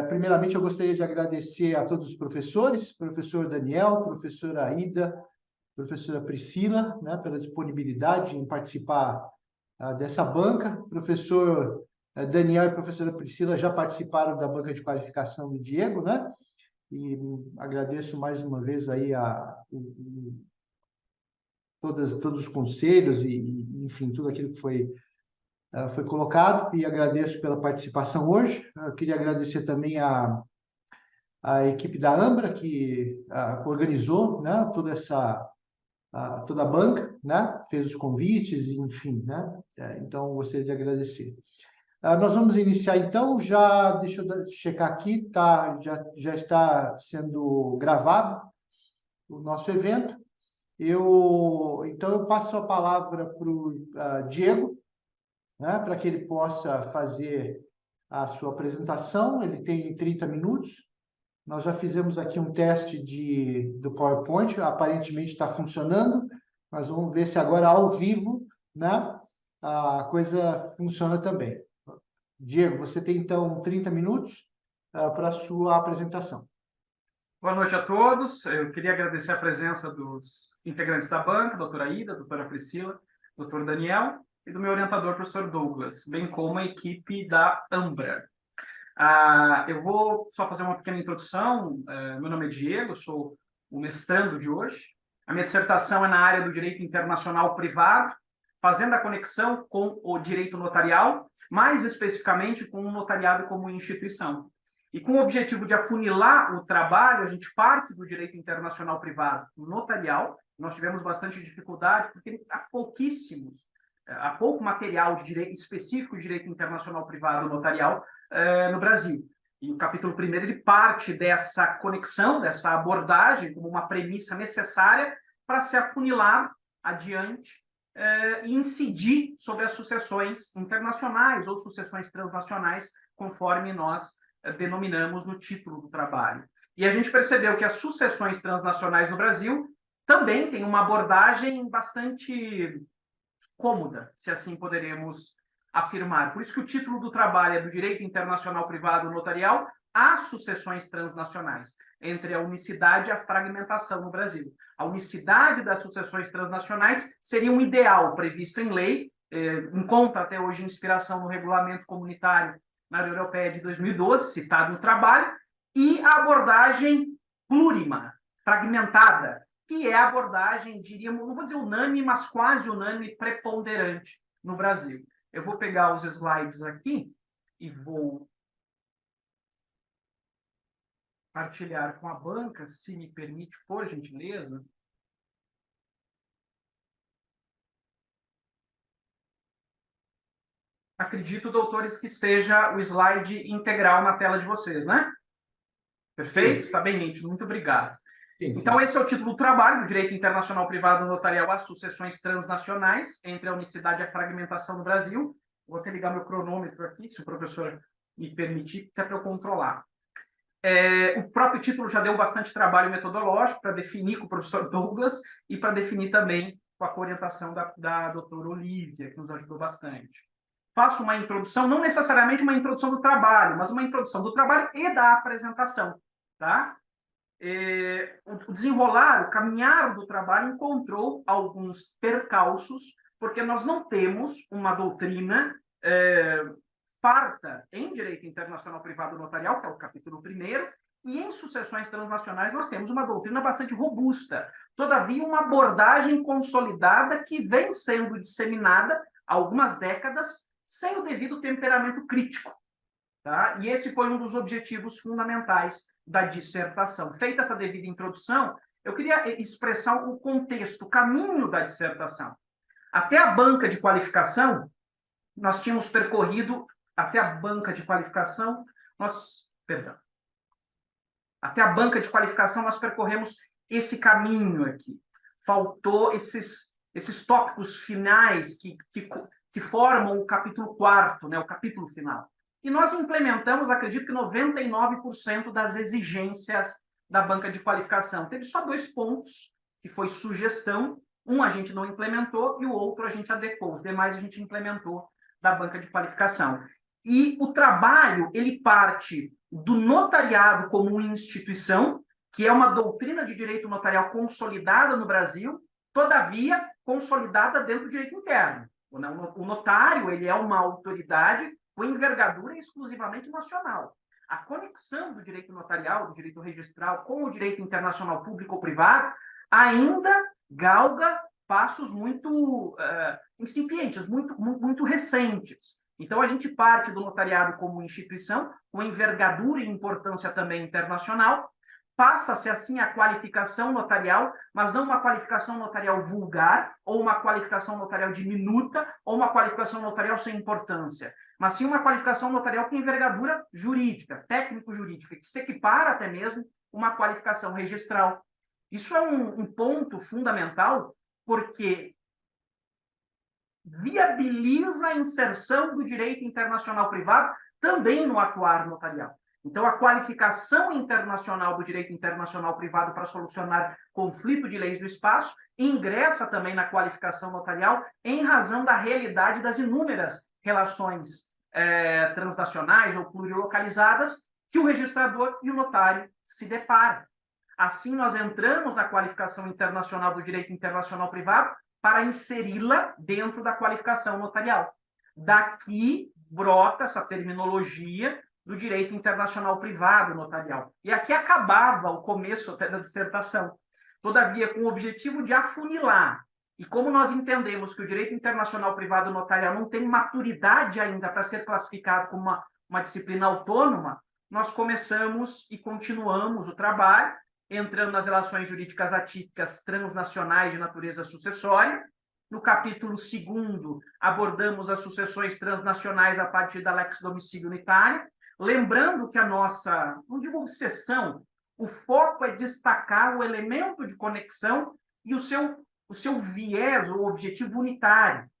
Primeiramente, eu gostaria de agradecer a todos os professores, professor Daniel, professora Aida, professora Priscila, né, pela disponibilidade em participar dessa banca. Professor Daniel e professora Priscila já participaram da banca de qualificação do Diego, né? E agradeço mais uma vez aí todos os conselhos enfim, tudo aquilo que foi colocado, e agradeço pela participação hoje. Eu queria agradecer também a equipe da Ambra, que organizou, né, toda a banca, né, fez os convites, enfim, né, então gostaria de agradecer. Nós vamos iniciar então, deixa eu checar aqui, já está sendo gravado o nosso evento. Então eu passo a palavra para o Diego, né, para que ele possa fazer a sua apresentação. Ele tem 30 minutos. Nós já fizemos aqui um teste do PowerPoint, aparentemente está funcionando. Nós vamos ver se agora, ao vivo, né, a coisa funciona também. Diego, você tem então 30 minutos para a sua apresentação. Boa noite a todos. Eu queria agradecer a presença dos integrantes da banca, doutora Ida, doutora Priscila, doutor Daniel, e do meu orientador, professor Douglas, bem como a equipe da Ambra. Eu vou só fazer uma pequena introdução. Meu nome é Diego, sou o mestrando de hoje. A minha dissertação é na área do direito internacional privado, fazendo a conexão com o direito notarial, mais especificamente com o notariado como instituição. E com o objetivo de afunilar o trabalho, a gente parte do direito internacional privado notarial. Nós tivemos bastante dificuldade, porque há pouco material de direito específico de direito internacional privado notarial no Brasil. E o capítulo 1º ele parte dessa conexão, dessa abordagem, como uma premissa necessária para se afunilar adiante e incidir sobre as sucessões internacionais ou sucessões transnacionais, conforme nós denominamos no título do trabalho. E a gente percebeu que as sucessões transnacionais no Brasil também têm uma abordagem bastante cômoda, se assim poderemos afirmar. Por isso que o título do trabalho é do Direito Internacional Privado Notarial às Sucessões Transnacionais, entre a unicidade e a fragmentação no Brasil. A unicidade das sucessões transnacionais seria um ideal previsto em lei, encontra até hoje inspiração no regulamento comunitário na União Europeia de 2012, citado no trabalho, e a abordagem plurima, fragmentada, que é a abordagem, diríamos, não vou dizer unânime, mas quase unânime, preponderante no Brasil. Eu vou pegar os slides aqui e vou partilhar com a banca, se me permite, por gentileza. Acredito, doutores, que esteja o slide integral na tela de vocês, né? Perfeito? Está bem nítido, muito obrigado. Sim. Então, esse é o título do trabalho, do Direito Internacional Privado Notarial às Sucessões Transnacionais, entre a unicidade e a fragmentação no Brasil. Vou até ligar meu cronômetro aqui, se o professor me permitir, que é para eu controlar. O próprio título já deu bastante trabalho metodológico para definir com o professor Douglas e para definir também com a orientação da doutora Olívia, que nos ajudou bastante. Faço uma introdução, não necessariamente uma introdução do trabalho, mas uma introdução do trabalho e da apresentação, tá? O desenrolar, o caminhar do trabalho encontrou alguns percalços, porque nós não temos uma doutrina farta em direito internacional privado notarial, que é o capítulo 1º, e em sucessões transnacionais nós temos uma doutrina bastante robusta. Todavia, uma abordagem consolidada que vem sendo disseminada há algumas décadas sem o devido temperamento crítico. Tá? E esse foi um dos objetivos fundamentais da dissertação. Feita essa devida introdução, eu queria expressar o contexto, o caminho da dissertação. Até a banca de qualificação, nós tínhamos percorrido, até a banca de qualificação, nós percorremos esse caminho aqui. Faltou esses tópicos finais que formam o capítulo 4º, né, o capítulo final. E nós implementamos, acredito que 99% das exigências da banca de qualificação. Teve só 2 pontos, que foi sugestão. Um a gente não implementou e o outro a gente adequou. Os demais a gente implementou da banca de qualificação. E o trabalho, ele parte do notariado como instituição, que é uma doutrina de direito notarial consolidada no Brasil, todavia consolidada dentro do direito interno. O notário, ele é uma autoridade com envergadura exclusivamente nacional. A conexão do direito notarial, do direito registral, com o direito internacional público ou privado, ainda galga passos muito incipientes, muito recentes. Então, a gente parte do notariado como instituição, com envergadura e importância também internacional, passa-se, assim, a qualificação notarial, mas não uma qualificação notarial vulgar, ou uma qualificação notarial diminuta, ou uma qualificação notarial sem importância, mas sim uma qualificação notarial com envergadura jurídica, técnico-jurídica, que se equipara até mesmo uma qualificação registral. Isso é um ponto fundamental, porque viabiliza a inserção do direito internacional privado também no atuar notarial. Então, a qualificação internacional do direito internacional privado para solucionar conflito de leis do espaço ingressa também na qualificação notarial em razão da realidade das inúmeras relações transnacionais ou plurilocalizadas que o registrador e o notário se deparam. Assim, nós entramos na qualificação internacional do direito internacional privado para inseri-la dentro da qualificação notarial. Daqui brota essa terminologia do direito internacional privado notarial. E aqui acabava o começo até da dissertação. Todavia, com o objetivo de afunilar, e como nós entendemos que o direito internacional privado notarial não tem maturidade ainda para ser classificado como uma disciplina autônoma, nós começamos e continuamos o trabalho, entrando nas relações jurídicas atípicas transnacionais de natureza sucessória. No capítulo 2º, abordamos as sucessões transnacionais a partir da lex domicilio unitária, lembrando que a nossa, não digo obsessão, o foco é destacar o elemento de conexão e o seu viés, o objetivo unitário,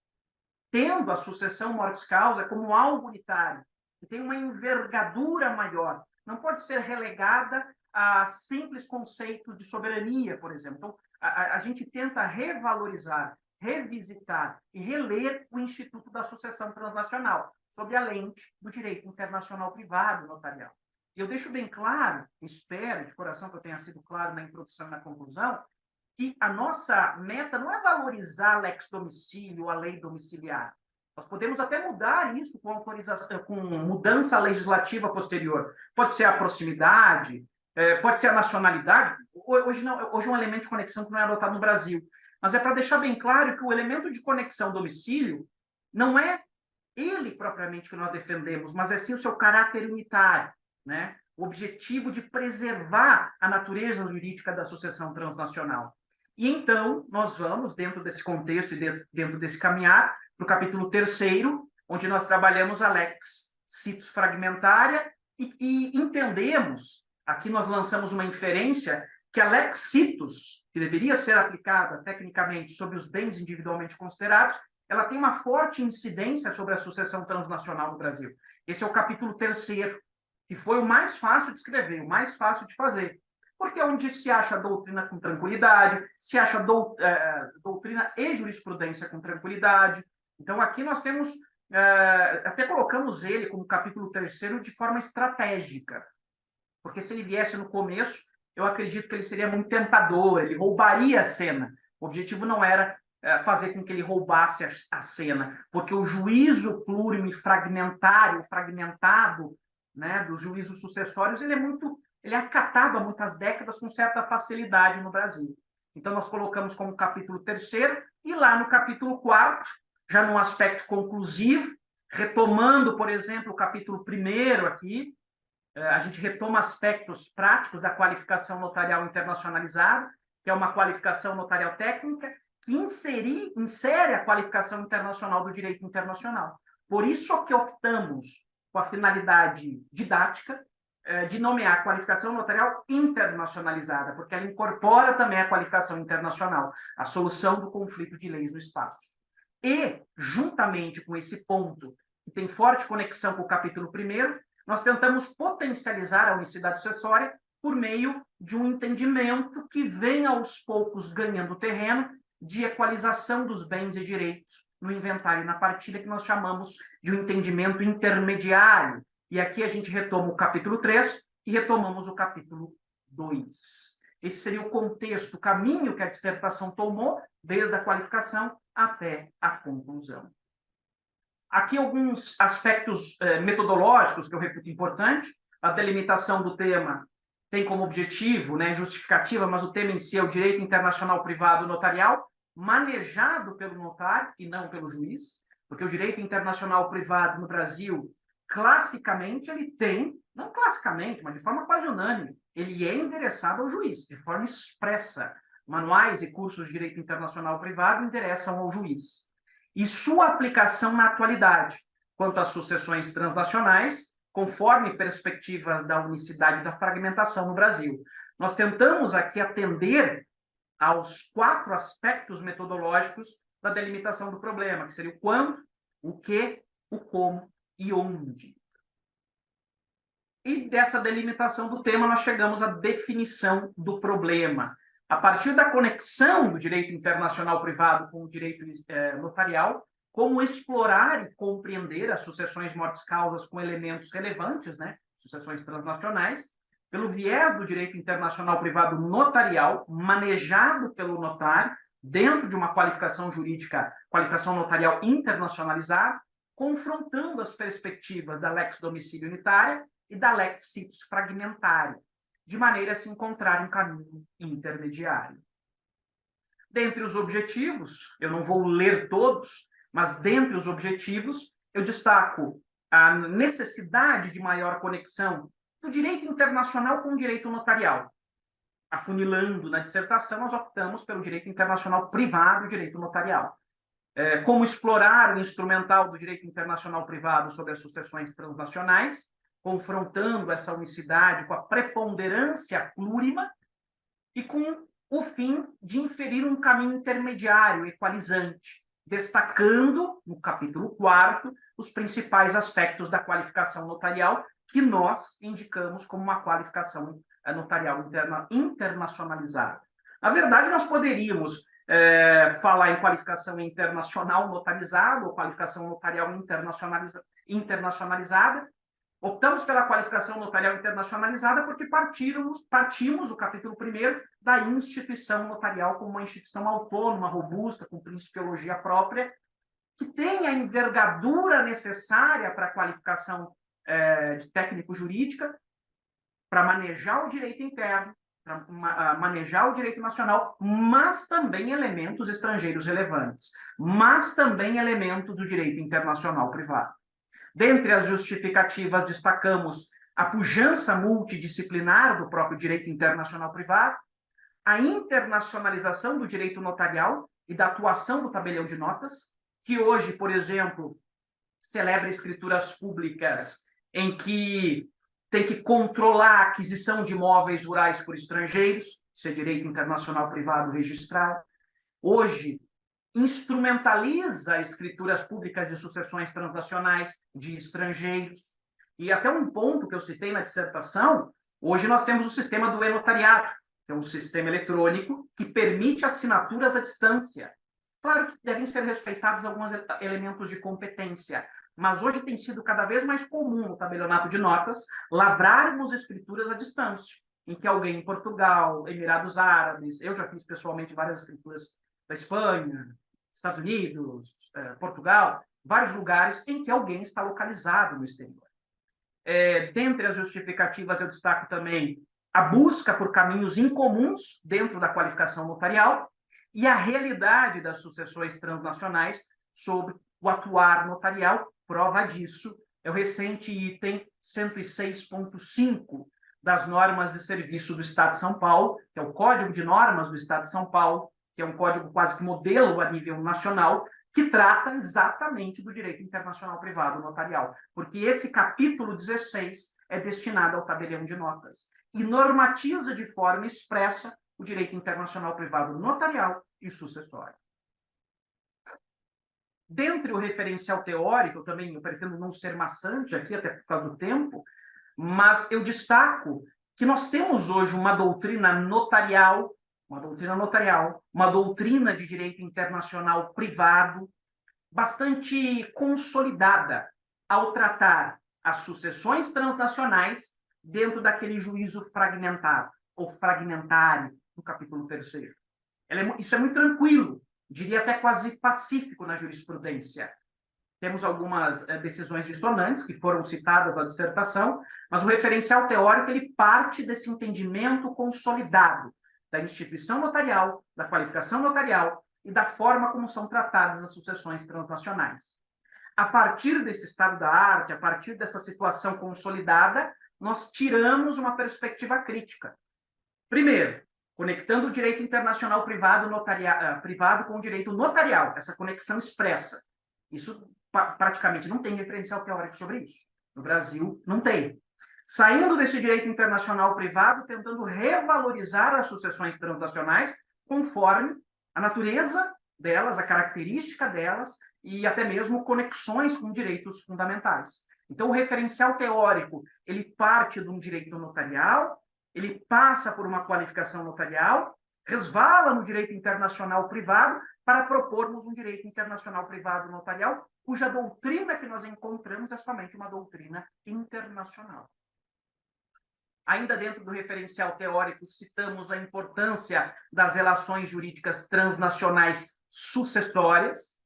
tendo a sucessão mortis causa como algo unitário, que tem uma envergadura maior, não pode ser relegada a simples conceitos de soberania, por exemplo. Então, a gente tenta revalorizar, revisitar e reler o Instituto da Sucessão Transnacional, sob a lente do direito internacional privado notarial. E eu deixo bem claro, espero de coração que eu tenha sido claro na introdução e na conclusão, que a nossa meta não é valorizar a lex domicílio, a lei domiciliar. Nós podemos até mudar isso com autorização, com mudança legislativa posterior. Pode ser a proximidade, pode ser a nacionalidade. Hoje é um elemento de conexão que não é adotado no Brasil. Mas é para deixar bem claro que o elemento de conexão domicílio não é ele propriamente que nós defendemos, mas é sim o seu caráter unitário, né? O objetivo de preservar a natureza jurídica da sucessão transnacional. E então, nós vamos, dentro desse contexto e dentro desse caminhar, para o capítulo 3º, onde nós trabalhamos a lex situs fragmentária e entendemos, aqui nós lançamos uma inferência, que a lex situs, que deveria ser aplicada tecnicamente sobre os bens individualmente considerados, ela tem uma forte incidência sobre a sucessão transnacional no Brasil. Esse é o capítulo 3º, que foi o mais fácil de escrever, o mais fácil de fazer, porque é onde se acha a doutrina com tranquilidade, se acha doutrina e jurisprudência com tranquilidade. Então, aqui nós temos, até colocamos ele como capítulo 3º de forma estratégica, porque se ele viesse no começo, eu acredito que ele seria muito tentador, ele roubaria a cena. O objetivo não era fazer com que ele roubasse a cena, porque o juízo plurime fragmentado, né, dos juízos sucessórios, ele é acatado há muitas décadas com certa facilidade no Brasil. Então, nós colocamos como capítulo 3º, e lá no capítulo 4º, já num aspecto conclusivo, retomando, por exemplo, o capítulo 1º aqui, a gente retoma aspectos práticos da qualificação notarial internacionalizada, que é uma qualificação notarial técnica, que insere a qualificação internacional do direito internacional. Por isso que optamos com a finalidade didática de nomear a qualificação notarial internacionalizada, porque ela incorpora também a qualificação internacional, a solução do conflito de leis no espaço. E, juntamente com esse ponto, que tem forte conexão com o capítulo 1º, nós tentamos potencializar a unicidade sucessória por meio de um entendimento que vem aos poucos ganhando terreno de equalização dos bens e direitos no inventário e na partilha, que nós chamamos de um entendimento intermediário. E aqui a gente retoma o capítulo 3 e retomamos o capítulo 2. Esse seria o contexto, o caminho que a dissertação tomou, desde a qualificação até a conclusão. Aqui alguns aspectos metodológicos que eu reputo importante. A delimitação do tema tem como objetivo, justificativa, mas o tema em si é o direito internacional privado notarial, manejado pelo notário e não pelo juiz, porque o direito internacional privado no Brasil, classicamente, ele tem, não classicamente, mas de forma quase unânime, ele é endereçado ao juiz, de forma expressa. Manuais e cursos de direito internacional privado endereçam ao juiz. E sua aplicação na atualidade, quanto às sucessões transnacionais, conforme perspectivas da unicidade e da fragmentação no Brasil. Nós tentamos aqui atender aos 4 aspectos metodológicos da delimitação do problema, que seria o quando, o que, o como e onde. E dessa delimitação do tema, nós chegamos à definição do problema. A partir da conexão do direito internacional privado com o direito notarial, como explorar e compreender as sucessões mortis-causas com elementos relevantes, sucessões transnacionais, pelo viés do direito internacional privado notarial, manejado pelo notário, dentro de uma qualificação jurídica, qualificação notarial internacionalizada, confrontando as perspectivas da lex domicílio unitária e da lex situs fragmentária, de maneira a se encontrar um caminho intermediário. Dentre os objetivos, eu não vou ler todos, mas dentre os objetivos, eu destaco a necessidade de maior conexão do direito internacional com o direito notarial. Afunilando na dissertação, nós optamos pelo direito internacional privado e o direito notarial. Como explorar o instrumental do direito internacional privado sobre as sucessões transnacionais, confrontando essa unicidade com a preponderância plurima e com o fim de inferir um caminho intermediário, equalizante, destacando, no capítulo 4º, os principais aspectos da qualificação notarial que nós indicamos como uma qualificação notarial internacionalizada. Na verdade, nós poderíamos falar em qualificação internacional notarizada ou qualificação notarial internacionalizada. Optamos pela qualificação notarial internacionalizada porque partimos do capítulo 1º da instituição notarial como uma instituição autônoma, robusta, com principiologia própria, que tem a envergadura necessária para a qualificação de técnico-jurídica, para manejar o direito interno, para manejar o direito nacional, mas também elementos estrangeiros relevantes, mas também elementos do direito internacional privado. Dentre as justificativas, destacamos a pujança multidisciplinar do próprio direito internacional privado, a internacionalização do direito notarial e da atuação do tabelião de notas, que hoje, por exemplo, celebra escrituras públicas em que tem que controlar a aquisição de imóveis rurais por estrangeiros, isso é direito internacional privado registrado. Hoje, instrumentaliza escrituras públicas de sucessões transnacionais de estrangeiros. E até um ponto que eu citei na dissertação, hoje nós temos o sistema do e-notariado, que é um sistema eletrônico que permite assinaturas à distância. Claro que devem ser respeitados alguns elementos de competência, mas hoje tem sido cada vez mais comum no tabelionato de notas lavrarmos escrituras à distância, em que alguém em Portugal, Emirados Árabes, eu já fiz pessoalmente várias escrituras da Espanha, Estados Unidos, Portugal, vários lugares em que alguém está localizado no exterior. Dentre as justificativas, eu destaco também a busca por caminhos incomuns dentro da qualificação notarial e a realidade das sucessões transnacionais sobre o atuar notarial. Prova disso é o recente item 106.5 das normas de serviço do Estado de São Paulo, que é o Código de Normas do Estado de São Paulo, que é um código quase que modelo a nível nacional, que trata exatamente do direito internacional privado notarial, porque esse capítulo 16 é destinado ao tabelião de notas e normatiza de forma expressa o direito internacional privado notarial e sucessório. Dentre o referencial teórico, eu pretendo não ser maçante aqui, até por causa do tempo, mas eu destaco que nós temos hoje uma doutrina notarial, uma doutrina de direito internacional privado, bastante consolidada ao tratar as sucessões transnacionais dentro daquele juízo fragmentado, ou fragmentário, do capítulo 3º. Isso é muito tranquilo, diria até quase pacífico na jurisprudência. Temos algumas decisões dissonantes que foram citadas na dissertação, mas o referencial teórico ele parte desse entendimento consolidado da instituição notarial, da qualificação notarial e da forma como são tratadas as sucessões transnacionais. A partir desse estado da arte, a partir dessa situação consolidada, nós tiramos uma perspectiva crítica. Primeiro, conectando o direito internacional privado com o direito notarial, essa conexão expressa. Isso praticamente não tem referencial teórico sobre isso. No Brasil, não tem. Saindo desse direito internacional privado, tentando revalorizar as sucessões transnacionais conforme a natureza delas, a característica delas e até mesmo conexões com direitos fundamentais. Então, o referencial teórico, ele parte de um direito notarial, ele passa por uma qualificação notarial, resvala no direito internacional privado para propormos um direito internacional privado notarial, cuja doutrina que nós encontramos é somente uma doutrina internacional. Ainda dentro do referencial teórico, citamos a importância das relações jurídicas transnacionais sucessórias.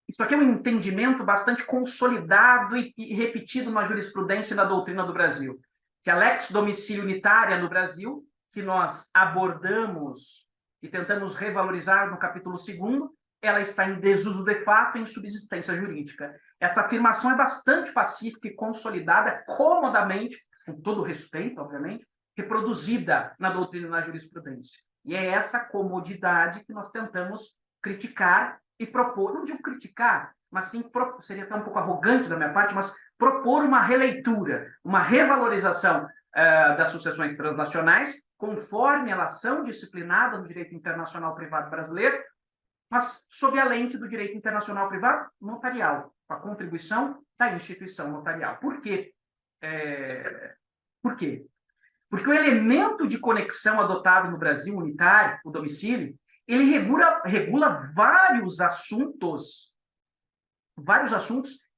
Isso aqui é um entendimento bastante consolidado e repetido na jurisprudência e na doutrina do Brasil, que a lex domicílio unitária no Brasil, que nós abordamos e tentamos revalorizar no capítulo 2º, ela está em desuso de fato e em subsistência jurídica. Essa afirmação é bastante pacífica e consolidada, comodamente, com todo respeito, obviamente, reproduzida na doutrina e na jurisprudência. E é essa comodidade que nós tentamos criticar e propor, não digo criticar, mas sim, seria até um pouco arrogante da minha parte, mas propor uma releitura, uma revalorização das sucessões transnacionais, conforme elas são disciplinadas no direito internacional privado brasileiro, mas sob a lente do direito internacional privado notarial, com a contribuição da instituição notarial. Por quê? Por quê? Porque o elemento de conexão adotado no Brasil unitário, o domicílio, ele regula vários assuntos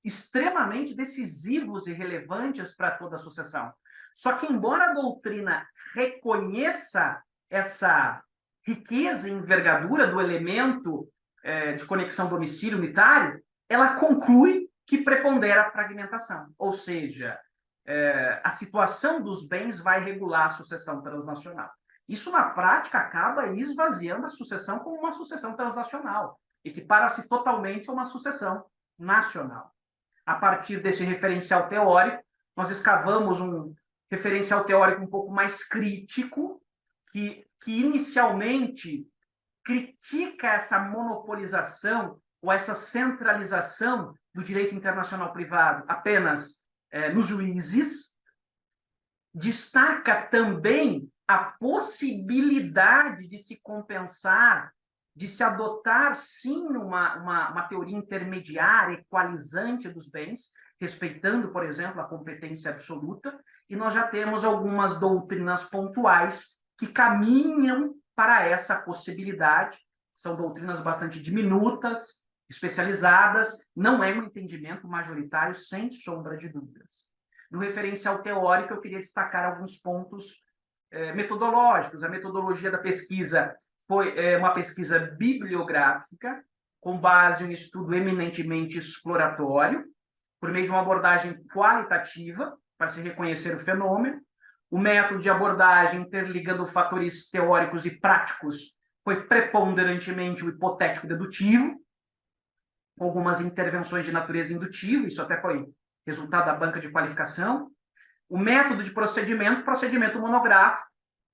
extremamente decisivos e relevantes para toda a sucessão. Só que, embora a doutrina reconheça essa riqueza e envergadura do elemento de conexão domicílio unitário, ela conclui que prepondera a fragmentação. Ou seja, a situação dos bens vai regular a sucessão transnacional. Isso, na prática, acaba esvaziando a sucessão como uma sucessão transnacional, equipara-se totalmente a uma sucessão nacional. A partir desse referencial teórico, nós escavamos um referencial teórico um pouco mais crítico, que inicialmente critica essa monopolização ou essa centralização do direito internacional privado apenas nos juízes, destaca também a possibilidade de se compensar, de se adotar, sim, uma teoria intermediária, equalizante dos bens, respeitando, por exemplo, a competência absoluta, e nós já temos algumas doutrinas pontuais que caminham para essa possibilidade. São doutrinas bastante diminutas, especializadas, não é um entendimento majoritário, sem sombra de dúvidas. No referencial teórico, eu queria destacar alguns pontos metodológicos. A metodologia da pesquisa foi uma pesquisa bibliográfica, com base em um estudo eminentemente exploratório, por meio de uma abordagem qualitativa, para se reconhecer o fenômeno. O método de abordagem, interligando fatores teóricos e práticos, foi preponderantemente o hipotético-dedutivo, com algumas intervenções de natureza indutiva, isso até foi resultado da banca de qualificação. O método de procedimento monográfico,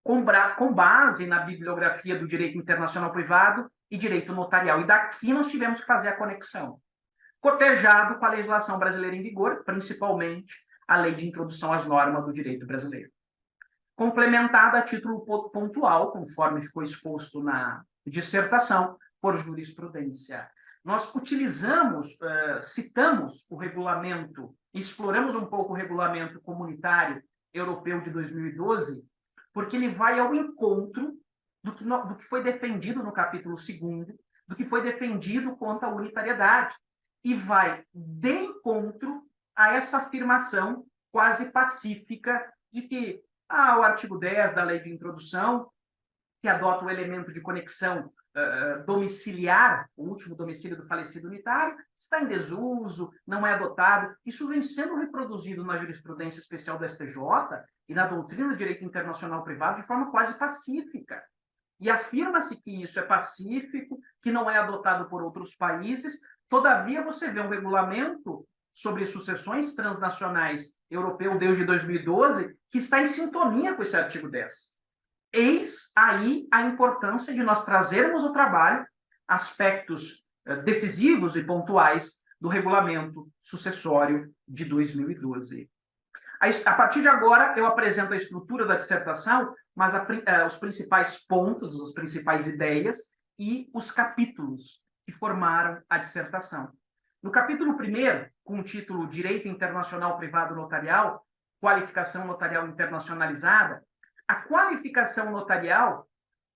com base na bibliografia do direito internacional privado e direito notarial. E daqui nós tivemos que fazer a conexão. Cotejado com a legislação brasileira em vigor, principalmente a lei de introdução às normas do direito brasileiro. Complementada a título pontual, conforme ficou exposto na dissertação, por jurisprudência. Nós citamos o regulamento, exploramos um pouco o regulamento comunitário europeu de 2012, porque ele vai ao encontro do que foi defendido no capítulo 2º, do que foi defendido quanto à unitariedade, e vai de encontro a essa afirmação quase pacífica de que o artigo 10 da Lei de Introdução, que adota o elemento de conexão domiciliar, o último domicílio do falecido unitário, está em desuso, não é adotado. Isso vem sendo reproduzido na jurisprudência especial do STJ e na doutrina do direito internacional privado de forma quase pacífica. E afirma-se que isso é pacífico, que não é adotado por outros países. Todavia, você vê um regulamento sobre sucessões transnacionais europeu desde 2012 que está em sintonia com esse artigo 10. Eis aí a importância de nós trazermos ao trabalho aspectos decisivos e pontuais do regulamento sucessório de 2012. A partir de agora, eu apresento a estrutura da dissertação, mas os principais pontos, as principais ideias e os capítulos que formaram a dissertação. No capítulo 1º, com o título Direito Internacional Privado Notarial, Qualificação Notarial Internacionalizada, a qualificação notarial,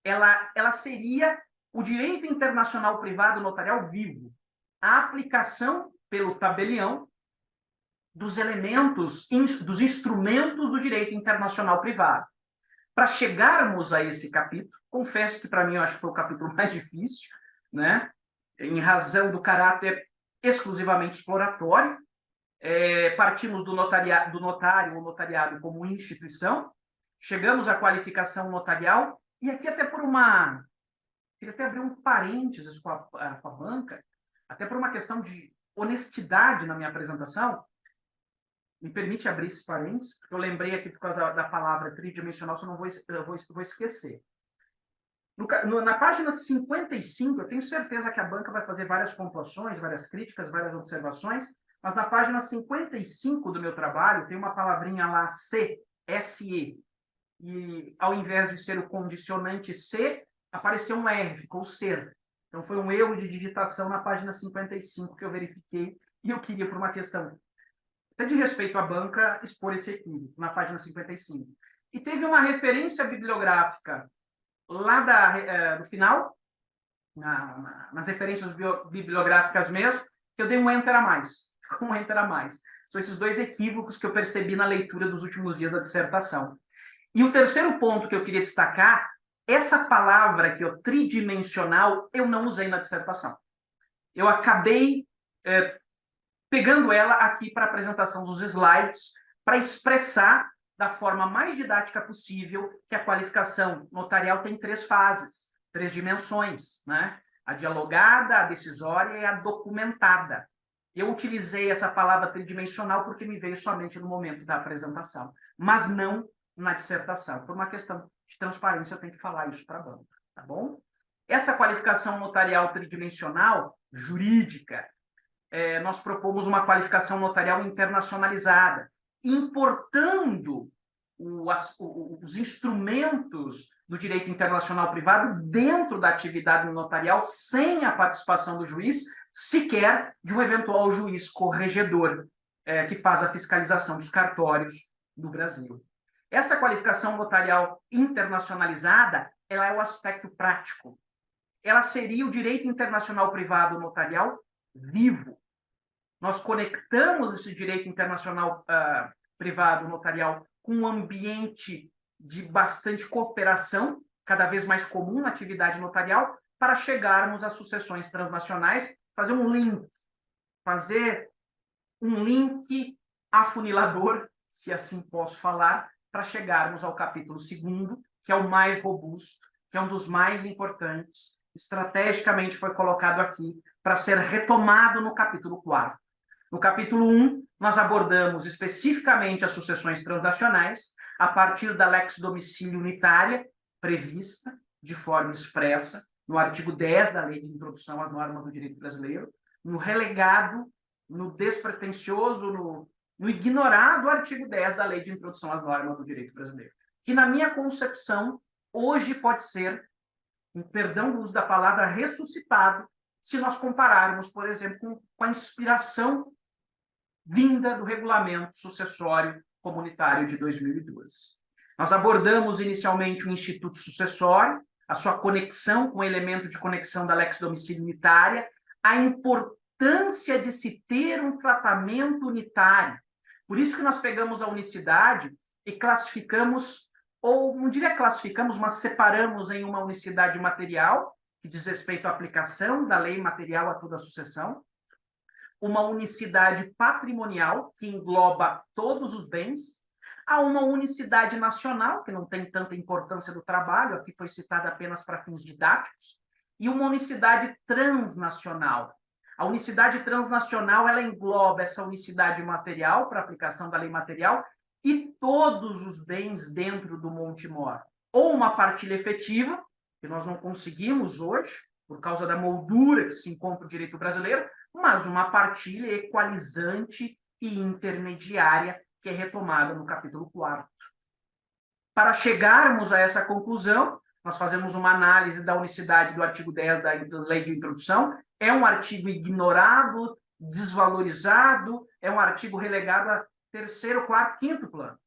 ela seria o direito internacional privado notarial vivo, a aplicação pelo tabelião dos elementos, dos instrumentos do direito internacional privado. Para chegarmos a esse capítulo, confesso que para mim eu acho que foi o capítulo mais difícil, né? Em razão do caráter exclusivamente exploratório. Partimos do notário ou notariado como instituição, chegamos à qualificação notarial, e aqui até por uma... Queria até abrir um parênteses com a banca, até por uma questão de honestidade na minha apresentação. Me permite abrir esses parênteses, porque eu lembrei aqui por causa da palavra tridimensional, só não vou esquecer. Na página 55, eu tenho certeza que a banca vai fazer várias pontuações, várias críticas, várias observações, mas na página 55 do meu trabalho tem uma palavrinha lá, SE, e ao invés de ser o condicionante C, apareceu um R, ficou ser. Então foi um erro de digitação na página 55 que eu verifiquei, e eu queria, por uma questão até de respeito à banca, expor esse equívoco, na página 55. E teve uma referência bibliográfica lá do final, nas referências bibliográficas mesmo, que eu dei um enter a mais. Um enter a mais. São esses dois equívocos que eu percebi na leitura dos últimos dias da dissertação. E o terceiro ponto que eu queria destacar, essa palavra aqui, tridimensional, eu não usei na dissertação. Eu acabei pegando ela aqui para a apresentação dos slides, para expressar da forma mais didática possível que a qualificação notarial tem 3 fases, 3 dimensões, né? A dialogada, a decisória e a documentada. Eu utilizei essa palavra tridimensional porque me veio somente no momento da apresentação, mas não na dissertação. Por uma questão de transparência, eu tenho que falar isso para a banca, tá bom? Essa qualificação notarial tridimensional, jurídica, nós propomos uma qualificação notarial internacionalizada, importando os instrumentos do direito internacional privado dentro da atividade notarial, sem a participação do juiz, sequer de um eventual juiz corregedor, que faz a fiscalização dos cartórios no Brasil. Essa qualificação notarial internacionalizada, ela é o aspecto prático. Ela seria o direito internacional privado notarial vivo. Nós conectamos esse direito internacional privado notarial com um ambiente de bastante cooperação, cada vez mais comum na atividade notarial, para chegarmos às sucessões transnacionais, fazer um link afunilador, se assim posso falar, para chegarmos ao capítulo 2º, que é o mais robusto, que é um dos mais importantes, estrategicamente foi colocado aqui para ser retomado no capítulo 4. No capítulo 1, nós abordamos especificamente as sucessões transnacionais a partir da lex domicílio unitária, prevista de forma expressa no artigo 10 da Lei de Introdução às Normas do Direito Brasileiro, no relegado, no despretensioso, no ignorado artigo 10 da Lei de Introdução às Normas do Direito Brasileiro, que, na minha concepção, hoje pode ser, com perdão do uso da palavra, ressuscitado, se nós compararmos, por exemplo, com a inspiração vinda do Regulamento Sucessório Comunitário de 2012. Nós abordamos inicialmente o Instituto Sucessório, a sua conexão com o elemento de conexão da lex domicílio unitária, a importância de se ter um tratamento unitário. Por isso que nós pegamos a unicidade e classificamos, ou não diria classificamos, mas separamos em uma unicidade material, que diz respeito à aplicação da lei material a toda a sucessão, uma unicidade patrimonial, que engloba todos os bens, há uma unicidade nacional, que não tem tanta importância do trabalho, aqui foi citada apenas para fins didáticos, e uma unicidade transnacional. A unicidade transnacional, ela engloba essa unicidade material, para aplicação da lei material, e todos os bens dentro do Monte Mor. Ou uma partilha efetiva, que nós não conseguimos hoje, por causa da moldura que se encontra o direito brasileiro, mas uma partilha equalizante e intermediária, que é retomada no capítulo 4º. Para chegarmos a essa conclusão, nós fazemos uma análise da unicidade do artigo 10 da Lei de Introdução. É um artigo ignorado, desvalorizado, é um artigo relegado a terceiro, quarto, quinto plano.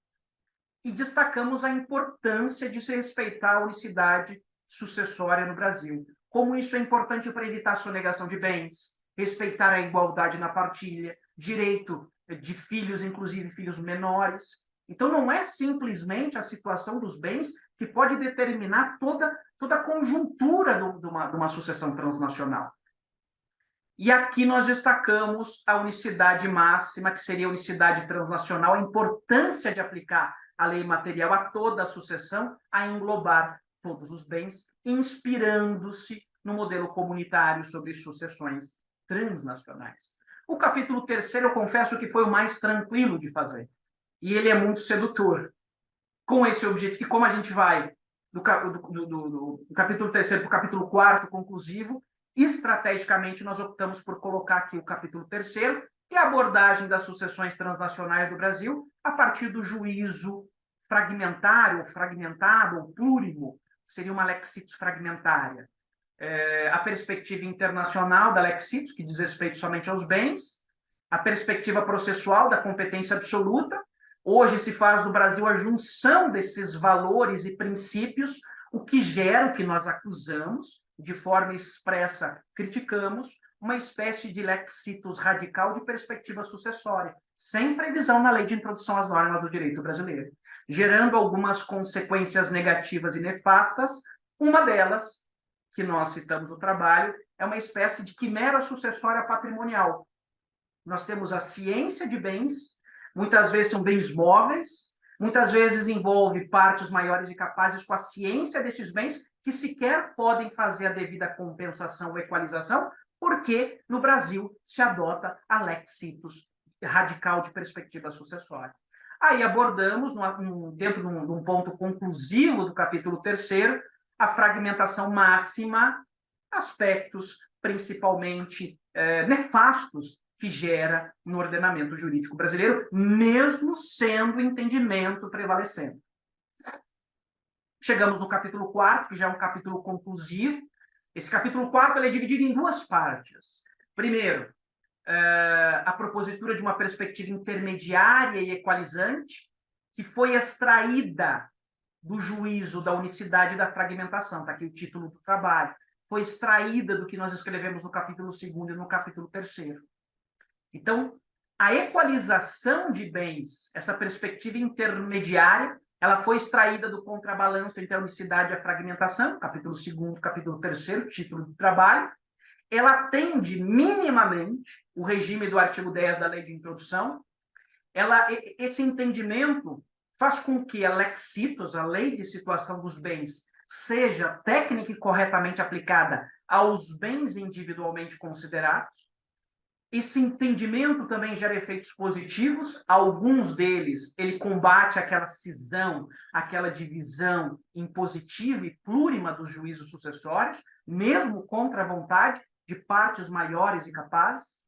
E destacamos a importância de se respeitar a unicidade sucessória no Brasil. Como isso é importante para evitar a sonegação de bens, respeitar a igualdade na partilha, direito de filhos, inclusive filhos menores. Então, não é simplesmente a situação dos bens que pode determinar toda a conjuntura de uma sucessão transnacional. E aqui nós destacamos a unicidade máxima, que seria a unicidade transnacional, a importância de aplicar a lei material a toda a sucessão, a englobar todos os bens, inspirando-se no modelo comunitário sobre sucessões transnacionais. O capítulo 3º, eu confesso que foi o mais tranquilo de fazer. E ele é muito sedutor. Com esse objetivo, e como a gente vai do capítulo 3º para o capítulo 4º conclusivo, estrategicamente nós optamos por colocar aqui o capítulo 3º, que é a abordagem das sucessões transnacionais do Brasil, a partir do juízo fragmentário, fragmentado, ou plurimo, seria uma lex situs fragmentária. A perspectiva internacional da lex situs, que diz respeito somente aos bens, a perspectiva processual da competência absoluta. Hoje se faz no Brasil a junção desses valores e princípios, o que gera, o que nós acusamos, de forma expressa criticamos, uma espécie de lex situs radical de perspectiva sucessória, sem previsão na lei de introdução às normas do direito brasileiro, gerando algumas consequências negativas e nefastas. Uma delas, que nós citamos no trabalho, é uma espécie de quimera sucessória patrimonial. Nós temos a ciência de bens, muitas vezes são bens móveis, muitas vezes envolve partes maiores e capazes com a ciência desses bens, que sequer podem fazer a devida compensação ou equalização, porque no Brasil se adota a lex situs radical de perspectiva sucessória. Aí abordamos, dentro de um ponto conclusivo do capítulo 3º, a fragmentação máxima, aspectos principalmente nefastos que gera no ordenamento jurídico brasileiro, mesmo sendo o entendimento prevalecendo. Chegamos no capítulo 4º, que já é um capítulo conclusivo. Esse capítulo 4º ele é dividido em duas partes. Primeiro, a propositura de uma perspectiva intermediária e equalizante, que foi extraída do juízo da unicidade e da fragmentação. Está aqui o título do trabalho. Foi extraída do que nós escrevemos no capítulo 2º e no capítulo 3º. Então, a equalização de bens, essa perspectiva intermediária, ela foi extraída do contrabalanço entre a unicidade e a fragmentação, capítulo 2º, capítulo 3º, título do trabalho. Ela atende minimamente o regime do artigo 10 da Lei de Introdução. Esse entendimento faz com que a lex situs, a lei de situação dos bens, seja técnica e corretamente aplicada aos bens individualmente considerados. Esse entendimento também gera efeitos positivos. Alguns deles, ele combate aquela cisão, aquela divisão impositiva e plurima dos juízos sucessórios, mesmo contra a vontade de partes maiores e capazes.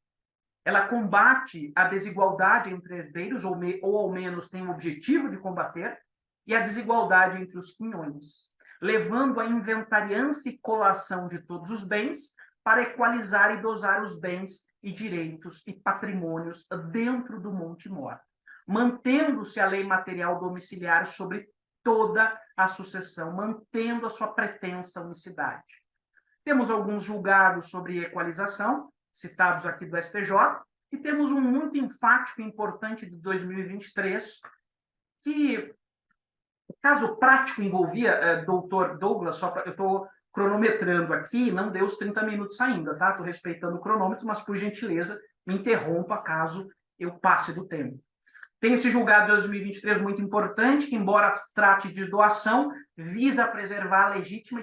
Ela combate a desigualdade entre herdeiros, ou ao menos tem o objetivo de combater, e a desigualdade entre os quinhões, levando à inventariância e colação de todos os bens para equalizar e dosar os bens e direitos e patrimônios dentro do Monte Mor, mantendo-se a lei material domiciliar sobre toda a sucessão, mantendo a sua pretensa unicidade. Temos alguns julgados sobre equalização, citados aqui do STJ, e temos um muito enfático e importante de 2023, que o caso prático envolvia, doutor Douglas, eu estou cronometrando aqui, não deu os 30 minutos ainda, tá? Estou respeitando o cronômetro, mas, por gentileza, me interrompa caso eu passe do tempo. Tem esse julgado de 2023 muito importante, que, embora se trate de doação, visa preservar a legítima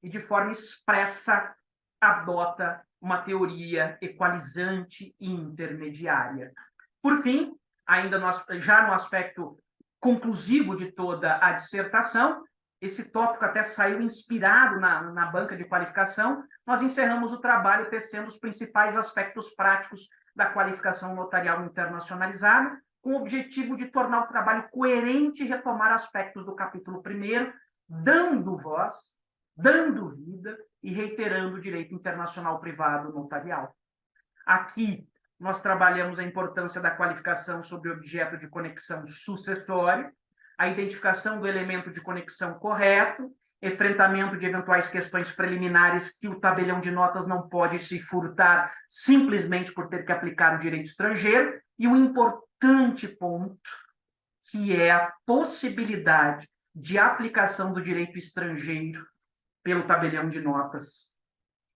e de forma expressa adota uma teoria equalizante e intermediária. Por fim, ainda já no aspecto conclusivo de toda a dissertação, esse tópico até saiu inspirado na banca de qualificação, nós encerramos o trabalho tecendo os principais aspectos práticos da qualificação notarial internacionalizada, com o objetivo de tornar o trabalho coerente e retomar aspectos do capítulo 1º, dando voz, dando vida e reiterando o direito internacional privado notarial. Aqui, nós trabalhamos a importância da qualificação sobre objeto de conexão sucessório, a identificação do elemento de conexão correto, enfrentamento de eventuais questões preliminares que o tabelião de notas não pode se furtar simplesmente por ter que aplicar o direito estrangeiro, e um importante ponto, que é a possibilidade de aplicação do direito estrangeiro pelo tabelião de notas,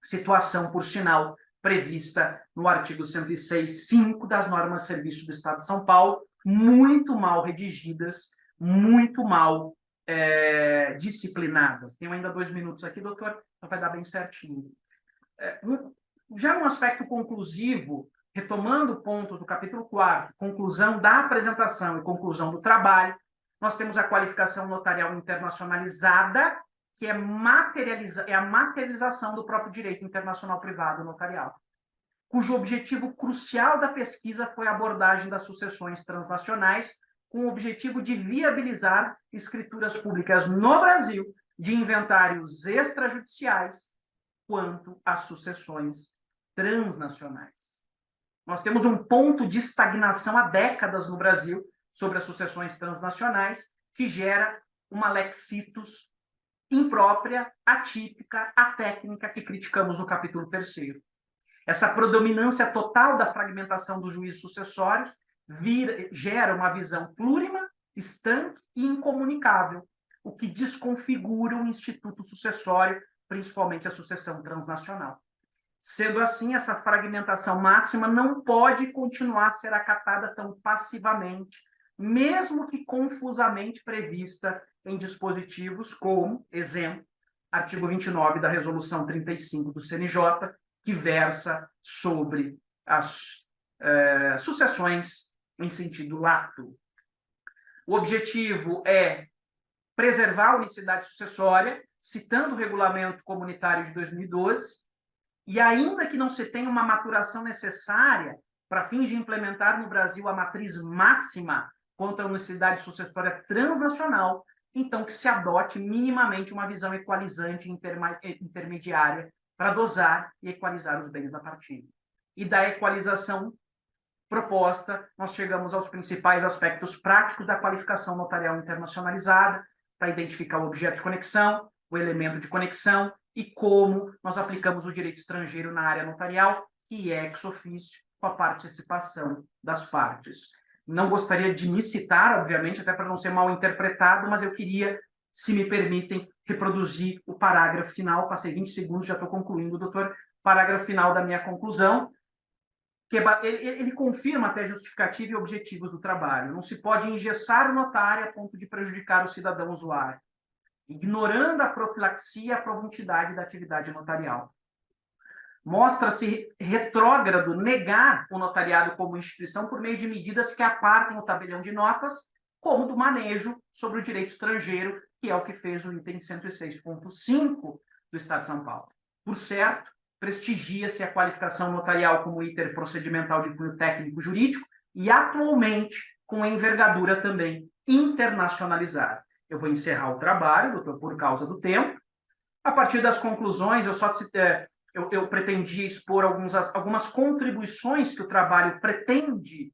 situação, por sinal, prevista no artigo 106.5 das normas de serviço do Estado de São Paulo, muito mal redigidas, muito mal disciplinadas. Tenho ainda 2 minutos aqui, doutor, então vai dar bem certinho. Já no aspecto conclusivo, retomando pontos do capítulo 4º, conclusão da apresentação e conclusão do trabalho, nós temos a qualificação notarial internacionalizada, que é a materialização do próprio direito internacional privado notarial, cujo objetivo crucial da pesquisa foi a abordagem das sucessões transnacionais, com o objetivo de viabilizar escrituras públicas no Brasil de inventários extrajudiciais quanto às sucessões transnacionais. Nós temos um ponto de estagnação há décadas no Brasil sobre as sucessões transnacionais, que gera uma lex situs imprópria, atípica, atécnica, que criticamos no capítulo 3º. Essa predominância total da fragmentação dos juízos sucessórios gera uma visão plurima, estanque e incomunicável, o que desconfigura o instituto sucessório, principalmente a sucessão transnacional. Sendo assim, essa fragmentação máxima não pode continuar a ser acatada tão passivamente, mesmo que confusamente prevista em dispositivos como, exemplo, artigo 29 da Resolução 35 do CNJ, que versa sobre as sucessões em sentido lato. O objetivo é preservar a unicidade sucessória, citando o Regulamento Comunitário de 2012, e ainda que não se tenha uma maturação necessária para fins de implementar no Brasil a matriz máxima contra a unicidade sucessória transnacional, então que se adote minimamente uma visão equalizante intermediária para dosar e equalizar os bens da partilha. E da equalização proposta, nós chegamos aos principais aspectos práticos da qualificação notarial internacionalizada, para identificar o objeto de conexão, o elemento de conexão e como nós aplicamos o direito estrangeiro na área notarial, que é ex officio, com a participação das partes. Não gostaria de me citar, obviamente, até para não ser mal interpretado, mas eu queria, se me permitem, reproduzir o parágrafo final. Passei 20 segundos, já estou concluindo, doutor. Parágrafo final da minha conclusão, que ele confirma até justificativa e objetivos do trabalho. Não se pode engessar o notário a ponto de prejudicar o cidadão usuário, ignorando a profilaxia e a profundidade da atividade notarial. Mostra-se retrógrado negar o notariado como instituição por meio de medidas que apartem o tabelião de notas, como do manejo sobre o direito estrangeiro, que é o que fez o item 106.5 do Estado de São Paulo. Por certo, prestigia-se a qualificação notarial como item procedimental de cunho técnico-jurídico e, atualmente, com envergadura também internacionalizada. Eu vou encerrar o trabalho, doutor, por causa do tempo. A partir das conclusões, eu pretendia expor algumas contribuições que o trabalho pretende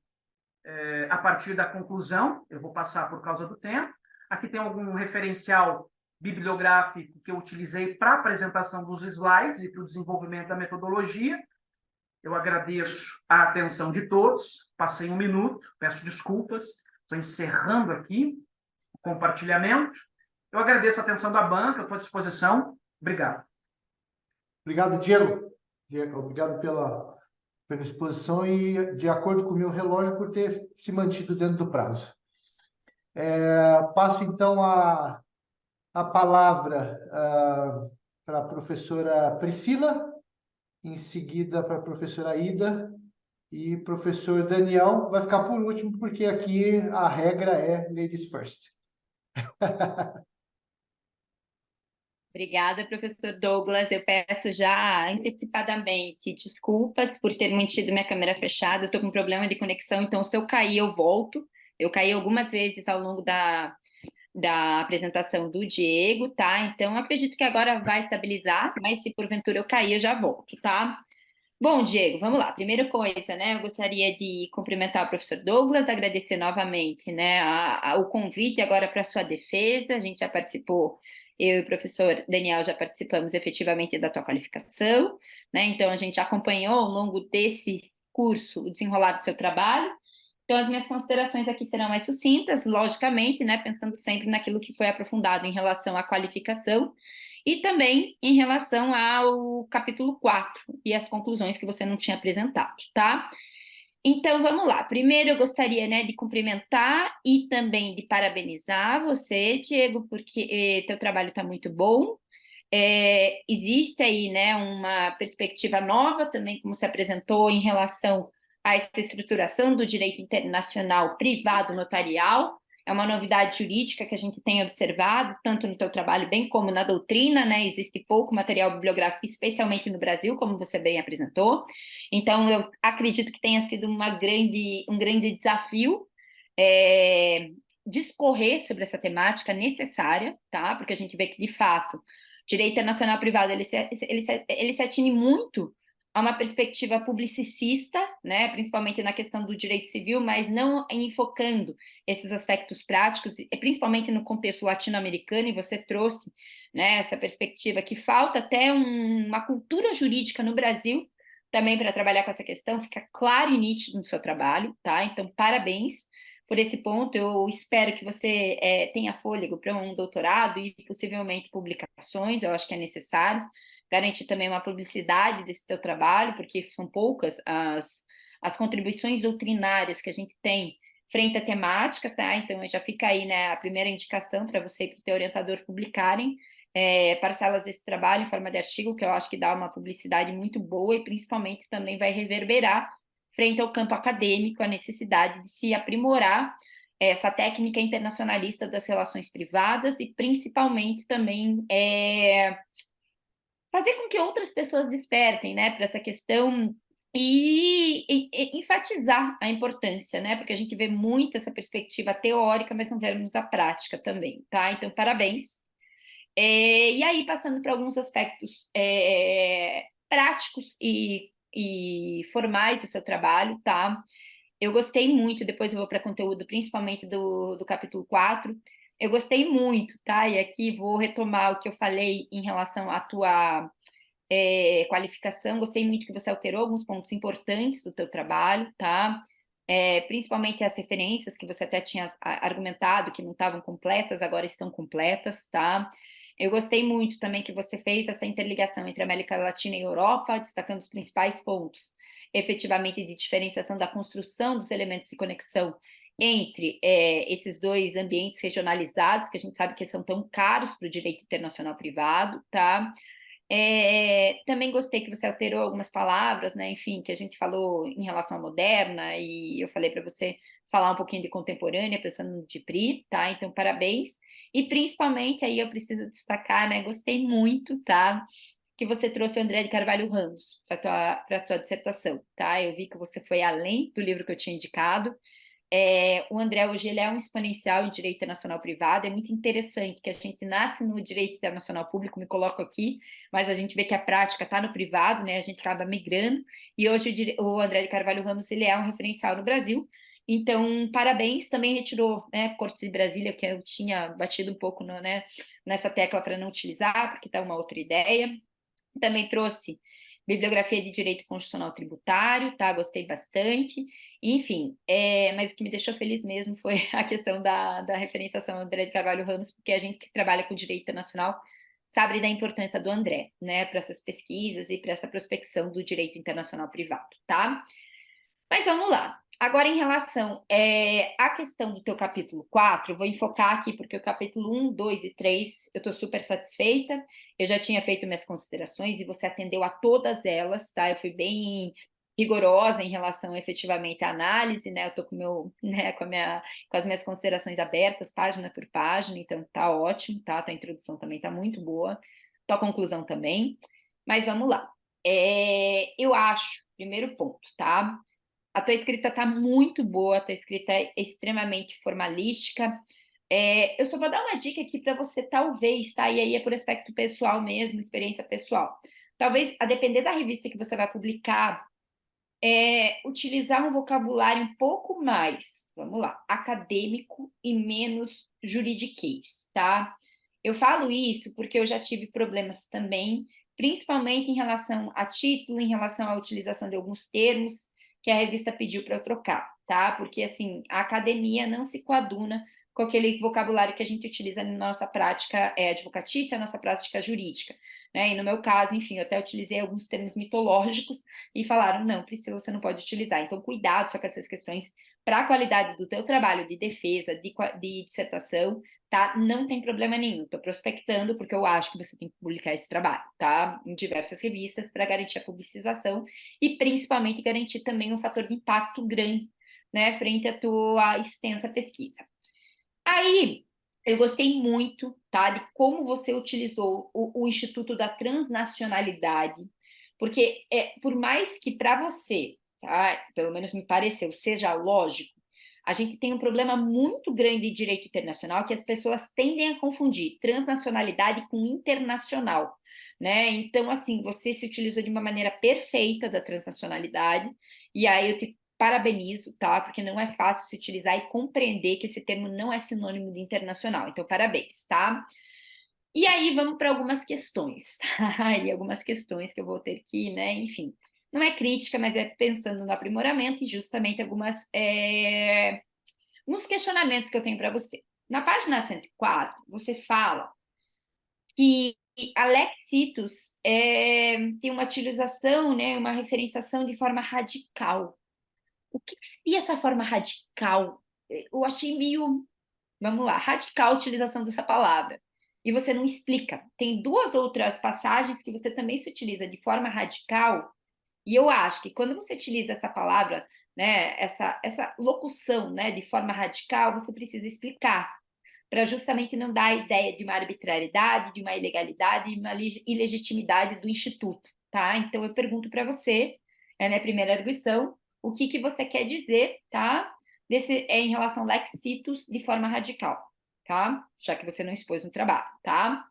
a partir da conclusão. Eu vou passar por causa do tempo. Aqui tem algum referencial bibliográfico que eu utilizei para a apresentação dos slides e para o desenvolvimento da metodologia. Eu agradeço a atenção de todos. Passei 1 minuto, peço desculpas. Estou encerrando aqui o compartilhamento. Eu agradeço a atenção da banca, estou à disposição. Obrigado. Obrigado, Diego. Obrigado pela exposição e de acordo com o meu relógio por ter se mantido dentro do prazo. Passo então a palavra para a professora Priscila, em seguida para a professora Ida e professor Daniel vai ficar por último, porque aqui a regra é ladies first. Obrigada, professor Douglas. Eu peço já antecipadamente desculpas por ter mantido minha câmera fechada. Estou com problema de conexão, então se eu cair, eu volto. Eu caí algumas vezes ao longo da apresentação do Diego, tá? Então, acredito que agora vai estabilizar, mas se porventura eu cair, eu já volto, tá? Bom, Diego, vamos lá. Primeira coisa, né? Eu gostaria de cumprimentar o professor Douglas, agradecer novamente, né, o convite agora para a sua defesa. A gente já participou, eu e o professor Daniel já participamos efetivamente da tua qualificação, né? Então, a gente acompanhou ao longo desse curso o desenrolar do seu trabalho. Então, as minhas considerações aqui serão mais sucintas, logicamente, né, pensando sempre naquilo que foi aprofundado em relação à qualificação e também em relação ao capítulo 4 e as conclusões que você não tinha apresentado, tá? Então, vamos lá. Primeiro, eu gostaria, né, de cumprimentar e também de parabenizar você, Diego, porque teu trabalho está muito bom. Existe aí, né, uma perspectiva nova também, como se apresentou, em relação a essa estruturação do direito internacional privado notarial. É uma novidade jurídica que a gente tem observado, tanto no teu trabalho, bem como na doutrina, né? Existe pouco material bibliográfico, especialmente no Brasil, como você bem apresentou. Então, eu acredito que tenha sido um grande desafio discorrer sobre essa temática necessária, tá? Porque a gente vê que, de fato, o direito internacional privado, ele se atine muito a uma perspectiva publicista, né, principalmente na questão do direito civil, mas não enfocando esses aspectos práticos, principalmente no contexto latino-americano, e você trouxe, né, essa perspectiva que falta até uma cultura jurídica no Brasil também para trabalhar com essa questão, fica claro e nítido no seu trabalho, tá? Então, parabéns por esse ponto. Eu espero que você tenha fôlego para um doutorado e possivelmente publicações, eu acho que é necessário garantir também uma publicidade desse teu trabalho, porque são poucas as contribuições doutrinárias que a gente tem frente à temática, tá? Então, já fica aí, né, a primeira indicação para você e para o teu orientador publicarem parcelas desse trabalho em forma de artigo, que eu acho que dá uma publicidade muito boa e, principalmente, também vai reverberar frente ao campo acadêmico a necessidade de se aprimorar essa técnica internacionalista das relações privadas e, principalmente, também fazer com que outras pessoas despertem, né, para essa questão e enfatizar a importância, né, porque a gente vê muito essa perspectiva teórica, mas não vemos a prática também, tá? Então, parabéns. E aí, passando para alguns aspectos práticos e formais do seu trabalho, tá? Eu gostei muito, depois eu vou para conteúdo, principalmente do capítulo 4. Eu gostei muito, tá? E aqui vou retomar o que eu falei em relação à tua qualificação. Gostei muito que você alterou alguns pontos importantes do teu trabalho, tá? Principalmente as referências que você até tinha argumentado que não estavam completas, agora estão completas, tá? Eu gostei muito também que você fez essa interligação entre América Latina e Europa, destacando os principais pontos, efetivamente, de diferenciação da construção dos elementos de conexão entre esses dois ambientes regionalizados, que a gente sabe que são tão caros para o direito internacional privado, tá? Também gostei que você alterou algumas palavras, né? Enfim, que a gente falou em relação à moderna, e eu falei para você falar um pouquinho de contemporânea, pensando no DIPRI, tá? Então, parabéns. E principalmente aí eu preciso destacar, né? Gostei muito, tá? Que você trouxe o André de Carvalho Ramos para a tua dissertação, tá? Eu vi que você foi além do livro que eu tinha indicado. O André hoje ele é um exponencial em direito internacional privado. É muito interessante que a gente nasce no direito internacional público, me coloco aqui, mas a gente vê que a prática está no privado, né? A gente acaba migrando, e hoje o André de Carvalho Ramos ele é um referencial no Brasil, Então, parabéns, também retirou, né, Cortes de Brasília, que eu tinha batido um pouco né, nessa tecla para não utilizar, porque está uma outra ideia. Também trouxe bibliografia de direito constitucional tributário, tá? Gostei bastante. Enfim, mas o que me deixou feliz mesmo foi a questão da referenciação ao André de Carvalho Ramos, porque a gente que trabalha com direito internacional sabe da importância do André, né, para essas pesquisas e para essa prospecção do direito internacional privado, tá? Mas vamos lá. Agora, em relação à questão do teu capítulo 4, vou enfocar aqui, porque o capítulo 1, 2 e 3, eu estou super satisfeita. Eu já tinha feito minhas considerações e você atendeu a todas elas, tá? Eu fui bem rigorosa em relação efetivamente à análise, né? Eu estou né, com as minhas considerações abertas, página por página, então tá ótimo, tá? Tua introdução também tá muito boa, tua conclusão também. Mas vamos lá. Eu acho, primeiro ponto, tá? A tua escrita está muito boa, a tua escrita é extremamente formalística. Eu só vou dar uma dica aqui para você, talvez, tá? E aí é por aspecto pessoal mesmo, experiência pessoal. Talvez, a depender da revista que você vai publicar, utilizar um vocabulário um pouco mais, vamos lá, acadêmico e menos juridiquês, tá? Eu falo isso porque eu já tive problemas também, principalmente em relação a título, em relação à utilização de alguns termos que a revista pediu para eu trocar, tá? Porque, assim, a academia não se coaduna com aquele vocabulário que a gente utiliza na nossa prática advocatícia, a nossa prática jurídica, né? E no meu caso, enfim, eu até utilizei alguns termos mitológicos e falaram, não, Priscila, você não pode utilizar. Então, cuidado só com essas questões para a qualidade do teu trabalho de defesa, de dissertação, tá? Não tem problema nenhum. Estou prospectando porque eu acho que você tem que publicar esse trabalho, tá? Em diversas revistas para garantir a publicização e principalmente garantir também um fator de impacto grande, né, frente à tua extensa pesquisa. Aí, eu gostei muito, tá, de como você utilizou o Instituto da Transnacionalidade, porque por mais que para você, tá, pelo menos me pareceu, seja lógico, a gente tem um problema muito grande de direito internacional que as pessoas tendem a confundir transnacionalidade com internacional, né? Então, assim, você se utilizou de uma maneira perfeita da transnacionalidade, e aí eu te parabenizo, tá? Porque não é fácil se utilizar e compreender que esse termo não é sinônimo de internacional. Então, parabéns, tá? E aí vamos para algumas questões, tá? E algumas questões que eu vou ter que, né? Enfim, não é crítica, mas é pensando no aprimoramento e justamente alguns questionamentos que eu tenho para você. Na página 104, você fala que a lexitus tem uma utilização, né, uma referenciação de forma radical. O que seria essa forma radical? Eu achei meio, vamos lá, radical a utilização dessa palavra. E você não explica. Tem duas outras passagens que você também se utiliza de forma radical, e eu acho que quando você utiliza essa palavra, né, essa locução, né, de forma radical, você precisa explicar, para justamente não dar a ideia de uma arbitrariedade, de uma ilegalidade, de uma ilegitimidade do instituto, tá? Então eu pergunto para você, é a minha primeira arguição, o que você quer dizer, tá? Em relação ao lex situs de forma radical, tá? Já que você não expôs no trabalho, tá?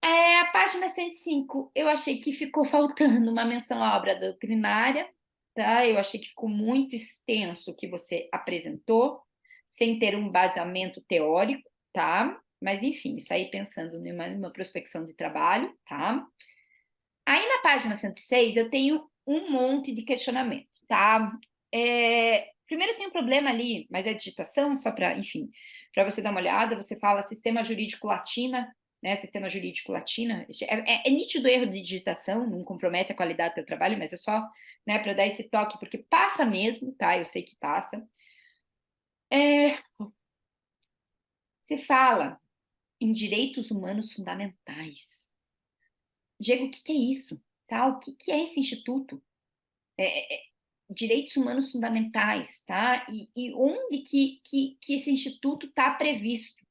A página 105, eu achei que ficou faltando uma menção à obra doutrinária, tá? Eu achei que ficou muito extenso o que você apresentou, sem ter um baseamento teórico, tá? Mas, enfim, isso aí pensando numa prospecção de trabalho, tá? Aí, na página 106, eu tenho um monte de questionamento, tá? Primeiro tem um problema ali, mas é digitação, só para, enfim, para você dar uma olhada, você fala sistema jurídico latina, né? Sistema jurídico latina. É nítido erro de digitação, não compromete a qualidade do teu trabalho, mas é só, né, para dar esse toque, porque passa mesmo, tá? Eu sei que passa. Você fala em direitos humanos fundamentais. Diego, o que é isso? Tá? O que é esse instituto? Direitos humanos fundamentais, tá? E onde que esse instituto está previsto?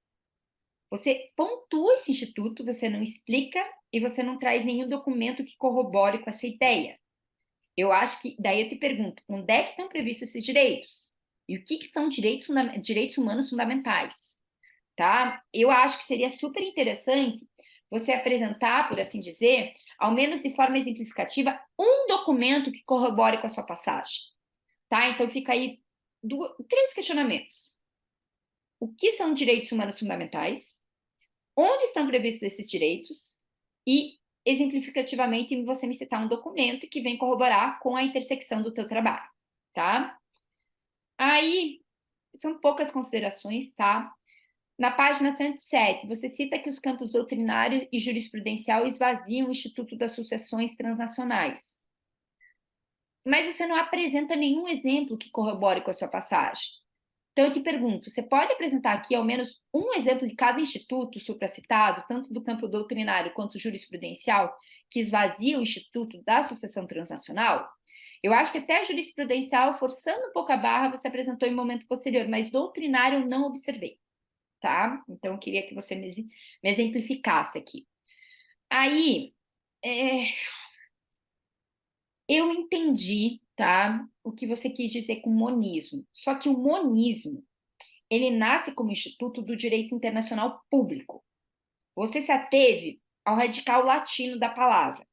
Você pontua esse instituto, você não explica e você não traz nenhum documento que corrobore com essa ideia. Eu acho que, daí eu te pergunto, onde é que estão previstos esses direitos? E o que são direitos humanos fundamentais? Tá? Eu acho que seria super interessante você apresentar, por assim dizer, ao menos de forma exemplificativa, um documento que corrobore com a sua passagem. Tá? Então fica aí três questionamentos. O que são direitos humanos fundamentais? Onde estão previstos esses direitos? E, exemplificativamente, você me citar um documento que vem corroborar com a intersecção do teu trabalho, tá? Aí, são poucas considerações, tá? Na página 107, você cita que os campos doutrinário e jurisprudencial esvaziam o Instituto das Sucessões Transnacionais. Mas você não apresenta nenhum exemplo que corrobore com a sua passagem. Então, eu te pergunto, você pode apresentar aqui ao menos um exemplo de cada instituto supracitado, tanto do campo doutrinário quanto jurisprudencial, que esvazia o Instituto da Sucessão Transnacional? Eu acho que até jurisprudencial, forçando um pouco a barra, você apresentou em momento posterior, mas doutrinário eu não observei, tá? Então, eu queria que você me exemplificasse aqui. Aí, eu entendi, tá, o que você quis dizer com monismo. Só que o monismo, ele nasce como instituto do direito internacional público. Você se ateve ao radical latino da palavra.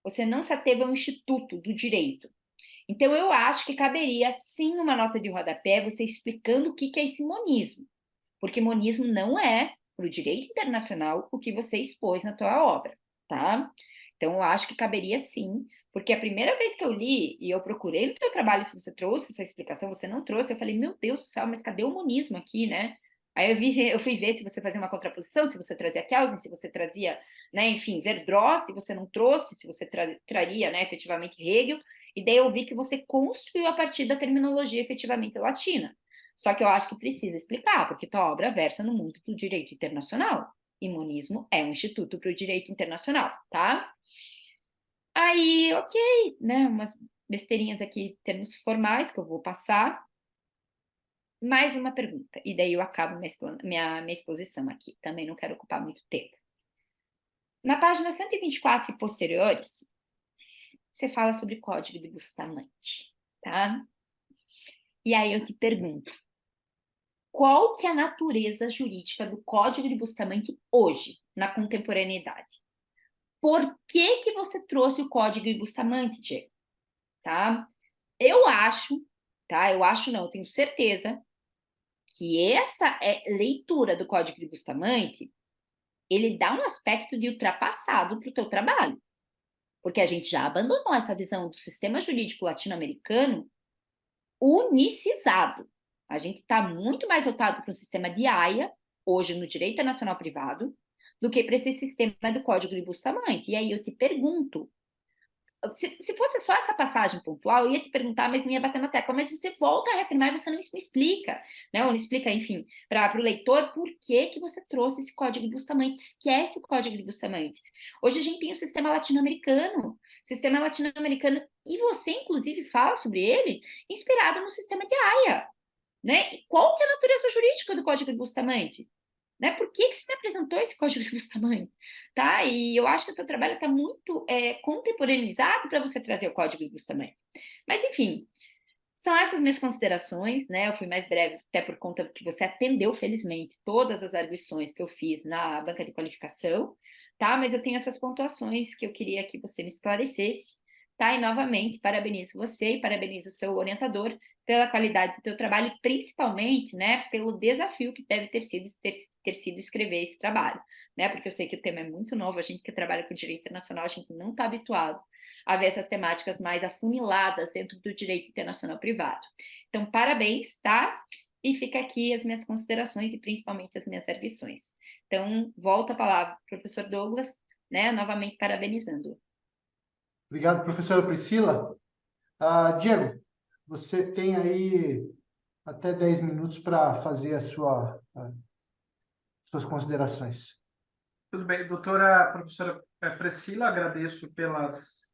Você não se ateve ao instituto do direito. Então, eu acho que caberia, sim, uma nota de rodapé, você explicando o que é esse monismo. Porque monismo não é, para o direito internacional, o que você expôs na tua obra, tá? Então, eu acho que caberia, sim, porque a primeira vez que eu li, e eu procurei no teu trabalho se você trouxe essa explicação, você não trouxe, eu falei, meu Deus do céu, mas cadê o monismo aqui, né? Aí eu fui ver se você fazia uma contraposição, se você trazia Kelsen, se você trazia, né, enfim, Verdross, se você não trouxe, se você traria, né, efetivamente Hegel, e daí eu vi que você construiu a partir da terminologia efetivamente latina. Só que eu acho que precisa explicar, porque tua obra versa no mundo do direito internacional. E monismo é um instituto para o direito internacional, tá? Aí, ok, né? Umas besteirinhas aqui, termos formais, que eu vou passar. Mais uma pergunta, e daí eu acabo minha exposição aqui. Também não quero ocupar muito tempo. Na página 124 e posteriores, você fala sobre Código de Bustamante, tá? E aí eu te pergunto, qual que é a natureza jurídica do Código de Bustamante hoje, na contemporaneidade? Por que você trouxe o Código de Bustamante, Diego? Tá? Eu acho, tá? Eu acho não, eu tenho certeza que essa leitura do Código de Bustamante, ele dá um aspecto de ultrapassado para o teu trabalho. Porque a gente já abandonou essa visão do sistema jurídico latino-americano unicizado. A gente está muito mais voltado para o sistema de Haia, hoje no direito internacional privado, do que para esse sistema do Código de Bustamante. E aí eu te pergunto, se fosse só essa passagem pontual, eu ia te perguntar, mas não ia bater na tecla, mas você volta a reafirmar e você não me explica, né? Ou não explica, enfim, para o leitor por que você trouxe esse Código de Bustamante, esquece o Código de Bustamante. Hoje a gente tem o sistema latino-americano, e você, inclusive, fala sobre ele, inspirado no sistema de Haia, né? E qual que é a natureza jurídica do Código de Bustamante? Né? Por que você me apresentou esse Código de Bustamante? Tá? E eu acho que o teu trabalho está muito contemporaneizado para você trazer o Código de Bustamante. Mas, enfim, são essas minhas considerações, né? Eu fui mais breve, até por conta que você atendeu, felizmente, todas as arguições que eu fiz na banca de qualificação, tá? Mas eu tenho essas pontuações que eu queria que você me esclarecesse, tá? E, novamente, parabenizo você e parabenizo o seu orientador pela qualidade do teu trabalho, principalmente, né, pelo desafio que deve ter sido escrever esse trabalho, né? Porque eu sei que o tema é muito novo, a gente que trabalha com direito internacional, a gente não está habituado a ver essas temáticas mais afuniladas dentro do direito internacional privado. Então, parabéns, tá? E fica aqui as minhas considerações e principalmente as minhas arguições. Então, volta a palavra, professor Douglas, né, novamente parabenizando. Obrigado, professora Priscila. Diego, você tem aí até 10 minutos para fazer as suas considerações. Tudo bem, doutora professora Priscila, agradeço pelas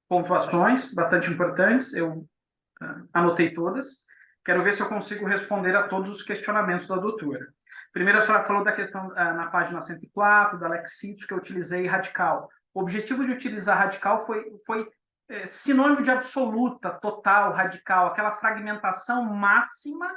pontuações, bastante importantes, eu anotei todas. Quero ver se eu consigo responder a todos os questionamentos da doutora. Primeiro, a senhora falou da questão na página 104, da Lexitos, que eu utilizei radical. O objetivo de utilizar radical foi sinônimo de absoluta, total, radical, aquela fragmentação máxima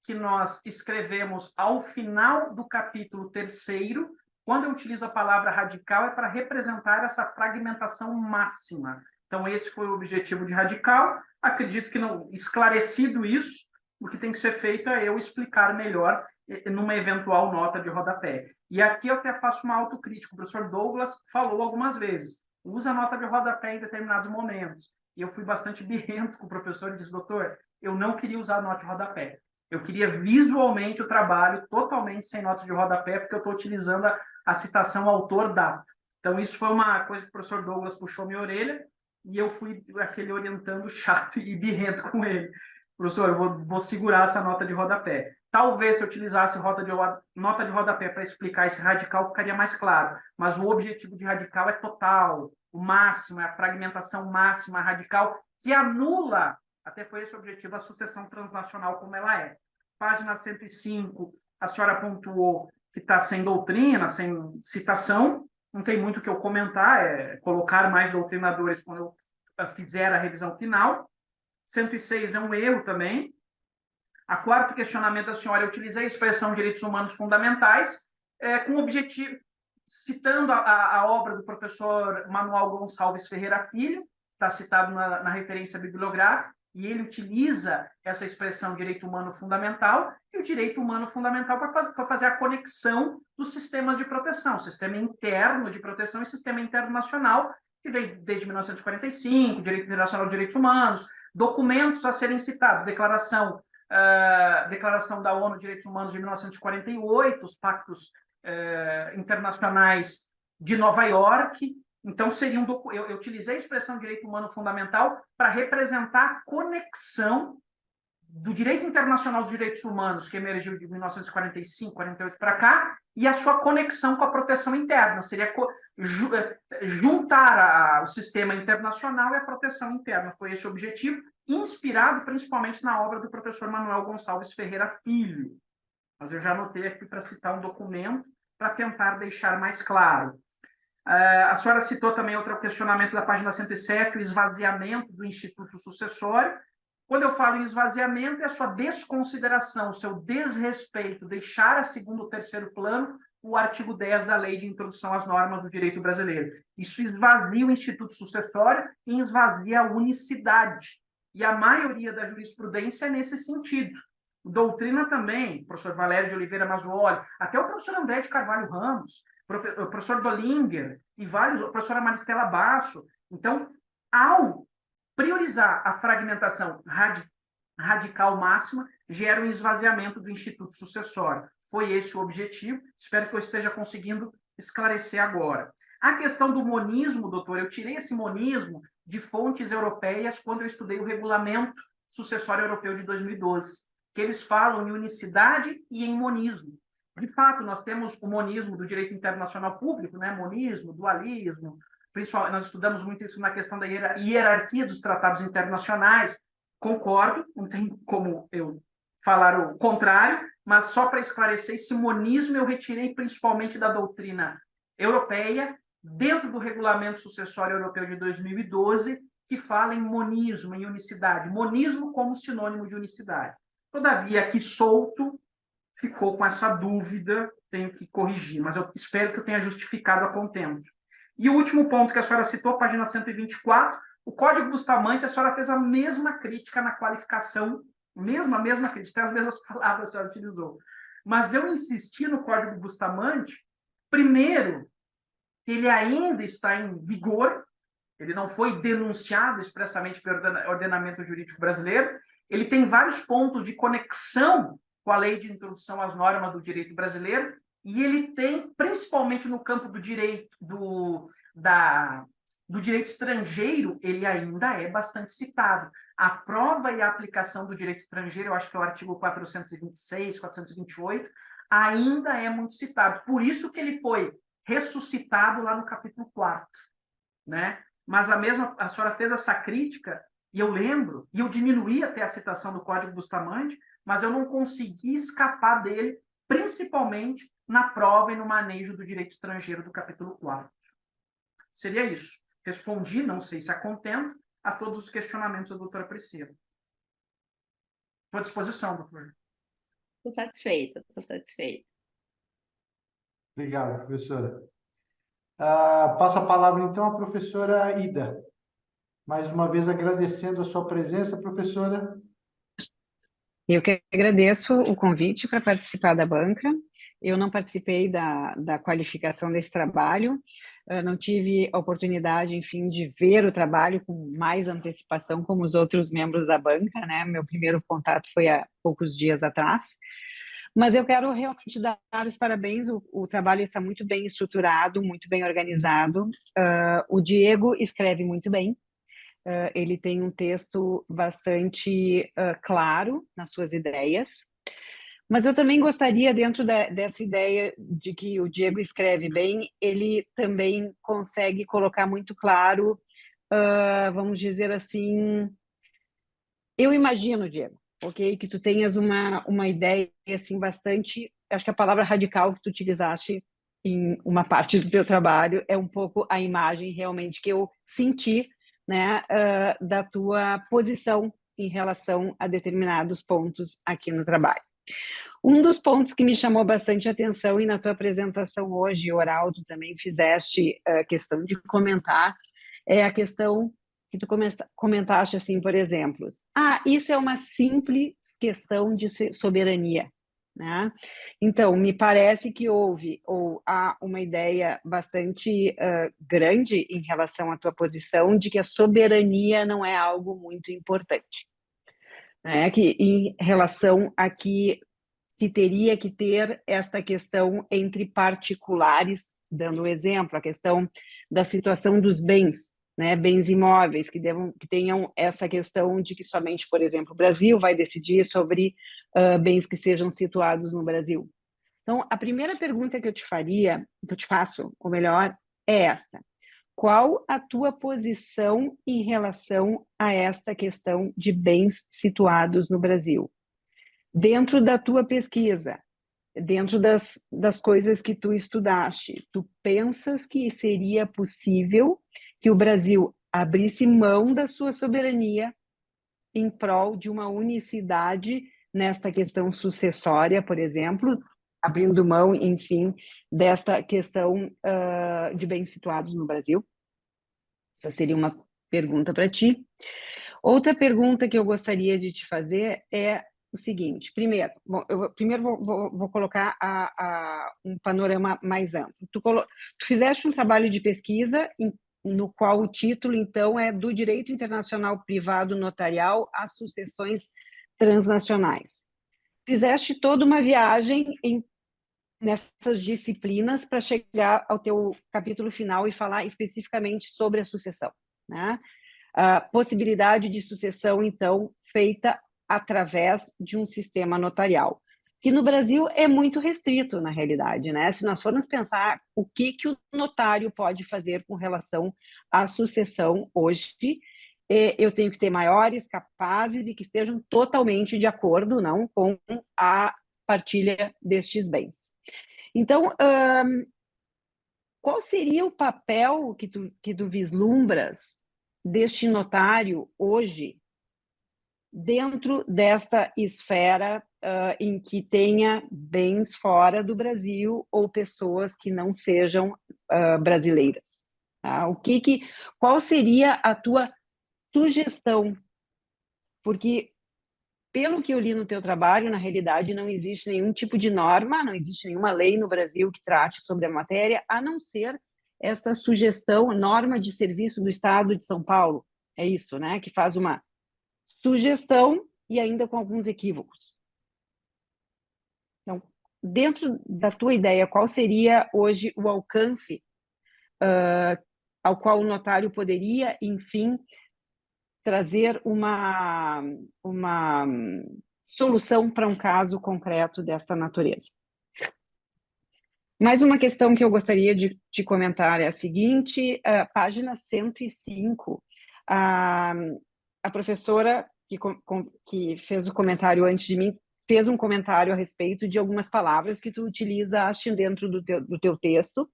que nós escrevemos ao final do capítulo 3º. Quando eu utilizo a palavra radical, é para representar essa fragmentação máxima, Então, esse foi o objetivo de radical. Acredito que, não esclarecido isso, o que tem que ser feito é eu explicar melhor numa eventual nota de rodapé. E aqui eu até faço uma autocrítica. O professor Douglas falou algumas vezes, usa a nota de rodapé em determinados momentos. E eu fui bastante birrento com o professor e disse, doutor, eu não queria usar a nota de rodapé. Eu queria visualmente o trabalho totalmente sem nota de rodapé, porque eu estou utilizando a citação autor-data. Então, isso foi uma coisa que o professor Douglas puxou minha orelha, e eu fui aquele orientando chato e birrento com ele. Professor, eu vou segurar essa nota de rodapé. Talvez se eu utilizasse nota de rodapé para explicar esse radical, ficaria mais claro. Mas o objetivo de radical é total, o máximo, é a fragmentação máxima radical, que anula, até foi esse o objetivo, a sucessão transnacional como ela é. Página 105, a senhora pontuou que está sem doutrina, sem citação, não tem muito o que eu comentar, é colocar mais doutrinadores quando eu fizer a revisão final. 106 é um erro também. A quarto questionamento da senhora, eu utilizei a expressão direitos humanos fundamentais, com o objetivo, citando a obra do professor Manuel Gonçalves Ferreira Filho, está citado na referência bibliográfica, e ele utiliza essa expressão direito humano fundamental, e o direito humano fundamental para fazer a conexão dos sistemas de proteção, sistema interno de proteção e sistema internacional, que vem desde 1945, Direito Internacional de Direitos Humanos, documentos a serem citados, Declaração da ONU de Direitos Humanos de 1948, os pactos internacionais de Nova York. Então, eu utilizei a expressão direito humano fundamental para representar a conexão do direito internacional dos direitos humanos, que emergiu de 1945, 48 para cá, e a sua conexão com a proteção interna. Seria juntar o sistema internacional e a proteção interna. Foi esse o objetivo, inspirado principalmente na obra do professor Manuel Gonçalves Ferreira Filho. Mas eu já anotei aqui para citar um documento para tentar deixar mais claro. A senhora citou também outro questionamento da página 107, o esvaziamento do instituto sucessório. Quando eu falo em esvaziamento, é a sua desconsideração, o seu desrespeito, deixar a segundo ou terceiro plano o artigo 10 da Lei de Introdução às Normas do Direito Brasileiro. Isso esvazia o instituto sucessório e esvazia a unicidade. E a maioria da jurisprudência é nesse sentido. Doutrina também, o professor Valério de Oliveira Mazzuoli, até o professor André de Carvalho Ramos, o professor Dolinger e vários, a professora Maristela Basso. Então, ao priorizar a fragmentação radical máxima, gera um esvaziamento do instituto sucessório. Foi esse o objetivo. Espero que eu esteja conseguindo esclarecer agora. A questão do monismo, doutor, eu tirei esse monismo de fontes europeias quando eu estudei o regulamento sucessório europeu de 2012, que eles falam em unicidade e em monismo. De fato, nós temos o monismo do direito internacional público, né? Monismo, dualismo, principalmente, nós estudamos muito isso na questão da hierarquia dos tratados internacionais. Concordo, não tem como eu falar o contrário, mas só para esclarecer, esse monismo eu retirei principalmente da doutrina europeia, dentro do regulamento sucessório europeu de 2012, que fala em monismo, em unicidade. Monismo como sinônimo de unicidade. Todavia, aqui solto, ficou com essa dúvida, tenho que corrigir, mas eu espero que eu tenha justificado a contento. E o último ponto que a senhora citou, página 124, o Código Bustamante, a senhora fez a mesma crítica na qualificação, mesma crítica, as mesmas palavras a senhora utilizou. Mas eu insisti no Código Bustamante, primeiro, ele ainda está em vigor, ele não foi denunciado expressamente pelo ordenamento jurídico brasileiro, ele tem vários pontos de conexão com a Lei de Introdução às Normas do Direito Brasileiro, e ele tem, principalmente no campo do direito do direito estrangeiro, ele ainda é bastante citado. A prova e a aplicação do direito estrangeiro, eu acho que é o artigo 426, 428, ainda é muito citado. Por isso que ele foi ressuscitado lá no capítulo 4, né? Mas a senhora fez essa crítica, e eu lembro, e eu diminuí até a citação do Código Bustamante, mas eu não consegui escapar dele, principalmente na prova e no manejo do direito estrangeiro do capítulo 4. Seria isso. Respondi, não sei se a contento, a todos os questionamentos da doutora Priscila. Estou à disposição, doutor. Estou satisfeita, estou satisfeita. Obrigado, professora. Passo a palavra, então, à professora Ida. Mais uma vez agradecendo a sua presença, professora. Eu que agradeço o convite para participar da banca. Eu não participei da qualificação desse trabalho, não tive a oportunidade, enfim, de ver o trabalho com mais antecipação como os outros membros da banca, né? Meu primeiro contato foi há poucos dias atrás. Mas eu quero realmente dar os parabéns, o trabalho está muito bem estruturado, muito bem organizado. O Diego escreve muito bem, ele tem um texto bastante claro nas suas ideias, mas eu também gostaria, dentro dessa ideia de que o Diego escreve bem, ele também consegue colocar muito claro, vamos dizer assim, eu imagino, Diego, ok, que tu tenhas uma ideia assim bastante, acho que a palavra radical que tu utilizaste em uma parte do teu trabalho é um pouco a imagem realmente que eu senti, né, da tua posição em relação a determinados pontos aqui no trabalho. Um dos pontos que me chamou bastante atenção, e na tua apresentação hoje, oral, tu também fizeste questão de comentar, é a questão que tu comentaste assim, por exemplo, isso é uma simples questão de soberania, né? Então, me parece que há uma ideia bastante grande em relação à tua posição de que a soberania não é algo muito importante, né? Que em relação a que se teria que ter esta questão entre particulares, dando o exemplo, a questão da situação dos bens, né, bens imóveis, que tenham essa questão de que somente, por exemplo, o Brasil vai decidir sobre bens que sejam situados no Brasil. Então, a primeira pergunta que eu te faço, ou melhor, é esta: qual a tua posição em relação a esta questão de bens situados no Brasil? Dentro da tua pesquisa, dentro das coisas que tu estudaste, tu pensas que seria possível que o Brasil abrisse mão da sua soberania em prol de uma unicidade nesta questão sucessória, por exemplo, abrindo mão, enfim, desta questão de bens situados no Brasil? Essa seria uma pergunta para ti. Outra pergunta que eu gostaria de te fazer é o seguinte: primeiro, vou colocar um panorama mais amplo. Tu fizeste um trabalho de pesquisa no qual o título, então, é do Direito Internacional Privado Notarial às Sucessões Transnacionais. Fizeste toda uma viagem nessas disciplinas para chegar ao teu capítulo final e falar especificamente sobre a sucessão, né? A possibilidade de sucessão, então, feita através de um sistema notarial, que no Brasil é muito restrito, na realidade, né? Se nós formos pensar o que o notário pode fazer com relação à sucessão hoje, eu tenho que ter maiores, capazes e que estejam totalmente de acordo, não, com a partilha destes bens. Então, qual seria o papel que tu vislumbras deste notário hoje dentro desta esfera em que tenha bens fora do Brasil ou pessoas que não sejam brasileiras? Tá? Qual seria a tua sugestão? Porque, pelo que eu li no teu trabalho, na realidade não existe nenhum tipo de norma, não existe nenhuma lei no Brasil que trate sobre a matéria, a não ser esta sugestão, norma de serviço do Estado de São Paulo, é isso, né? Que faz uma sugestão e ainda com alguns equívocos. Então, dentro da tua ideia, qual seria hoje o alcance ao qual o notário poderia, enfim, trazer uma solução para um caso concreto desta natureza? Mais uma questão que eu gostaria de te comentar é a seguinte: página 105, a professora que fez o comentário antes de mim fez um comentário a respeito de algumas palavras que tu utilizaste dentro do teu texto.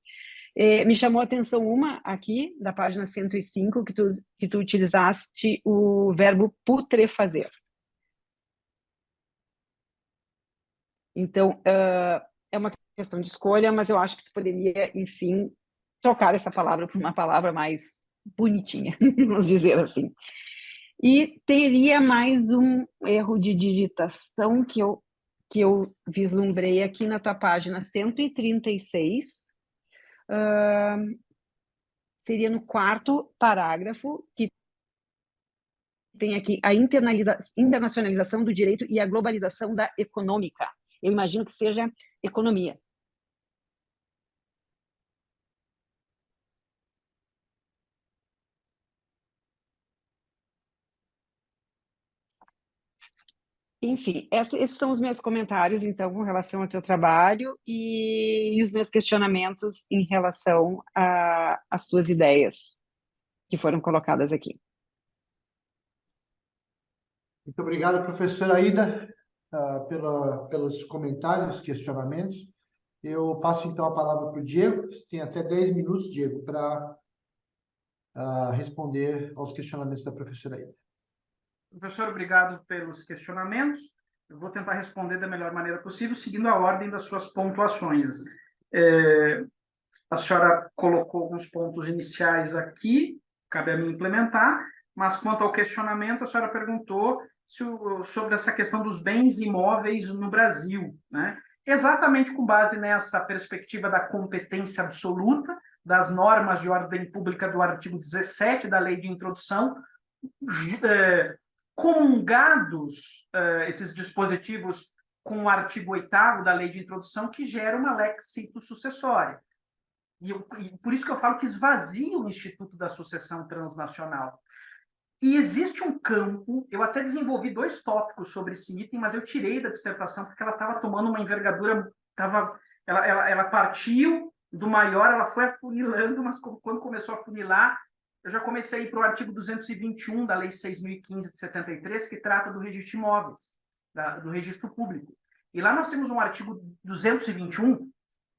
Me chamou a atenção uma aqui, da página 105, que tu utilizaste o verbo putrefazer. Então, é uma questão de escolha, mas eu acho que tu poderia, enfim, trocar essa palavra por uma palavra mais bonitinha, vamos dizer assim. E teria mais um erro de digitação que eu vislumbrei aqui na tua página 136, seria no 4º parágrafo, que tem aqui a internacionalização do direito e a globalização da econômica. Eu imagino que seja economia. Enfim, esses são os meus comentários, então, com relação ao teu trabalho e os meus questionamentos em relação às tuas ideias que foram colocadas aqui. Muito obrigado, professora Aida, pelos comentários, questionamentos. Eu passo, então, a palavra para o Diego. Você tem até 10 minutos, Diego, para responder aos questionamentos da professora Aida. Professor, obrigado pelos questionamentos. Eu vou tentar responder da melhor maneira possível, seguindo a ordem das suas pontuações. A senhora colocou alguns pontos iniciais aqui, cabe a mim implementar, mas quanto ao questionamento, a senhora perguntou sobre essa questão dos bens imóveis no Brasil, né? Exatamente com base nessa perspectiva da competência absoluta, das normas de ordem pública do artigo 17 da Lei de Introdução, comungados esses dispositivos com o artigo 8º da Lei de Introdução, que gera uma lex situ sucessória. E por isso que eu falo que esvazia o Instituto da Sucessão Transnacional. E existe um campo, eu até desenvolvi 2 tópicos sobre esse item, mas eu tirei da dissertação porque ela estava tomando uma envergadura, ela partiu do maior, ela foi afunilando, mas quando começou a afunilar, eu já comecei a ir para o artigo 221 da Lei 6.015 de 73, que trata do registro de imóveis, do registro público. E lá nós temos um artigo 221,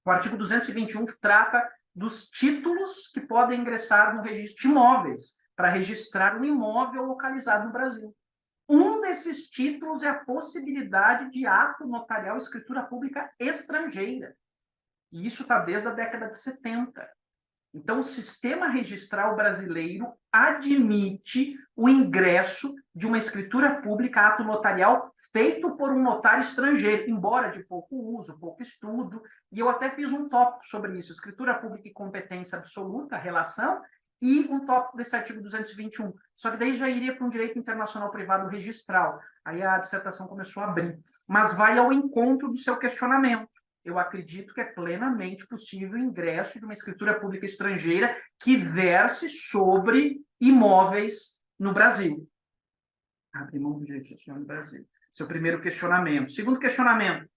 o artigo 221 trata dos títulos que podem ingressar no registro de imóveis, para registrar um imóvel localizado no Brasil. Um desses títulos é a possibilidade de ato notarial escritura pública estrangeira. E isso está desde a década de 70. Então, o sistema registral brasileiro admite o ingresso de uma escritura pública, ato notarial, feito por um notário estrangeiro, embora de pouco uso, pouco estudo. E eu até fiz um tópico sobre isso, escritura pública e competência absoluta, relação, e um tópico desse artigo 221. Só que daí já iria para um direito internacional privado registral. Aí a dissertação começou a abrir. Mas vai ao encontro do seu questionamento. Eu acredito que é plenamente possível o ingresso de uma escritura pública estrangeira que verse sobre imóveis no Brasil. Abrir mão do direito social no Brasil. Seu primeiro questionamento. Segundo questionamento.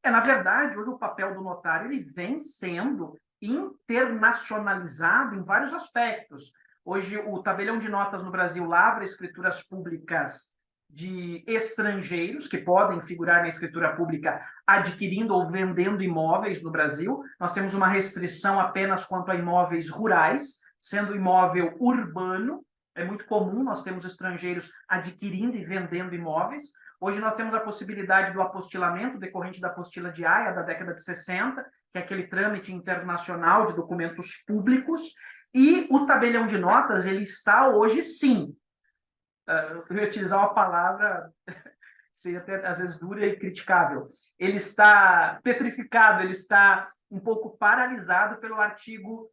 Na verdade, hoje o papel do notário ele vem sendo internacionalizado em vários aspectos. Hoje, o tabelião de notas no Brasil lavra escrituras públicas de estrangeiros que podem figurar na escritura pública adquirindo ou vendendo imóveis no Brasil. Nós temos uma restrição apenas quanto a imóveis rurais, sendo imóvel urbano. É muito comum nós temos estrangeiros adquirindo e vendendo imóveis. Hoje nós temos a possibilidade do apostilamento decorrente da apostila de Haia da década de 60, que é aquele trâmite internacional de documentos públicos, e o tabelião de notas, ele está hoje, sim, eu ia utilizar uma palavra, seria até às vezes dura e criticável, ele está petrificado, ele está um pouco paralisado pelo artigo,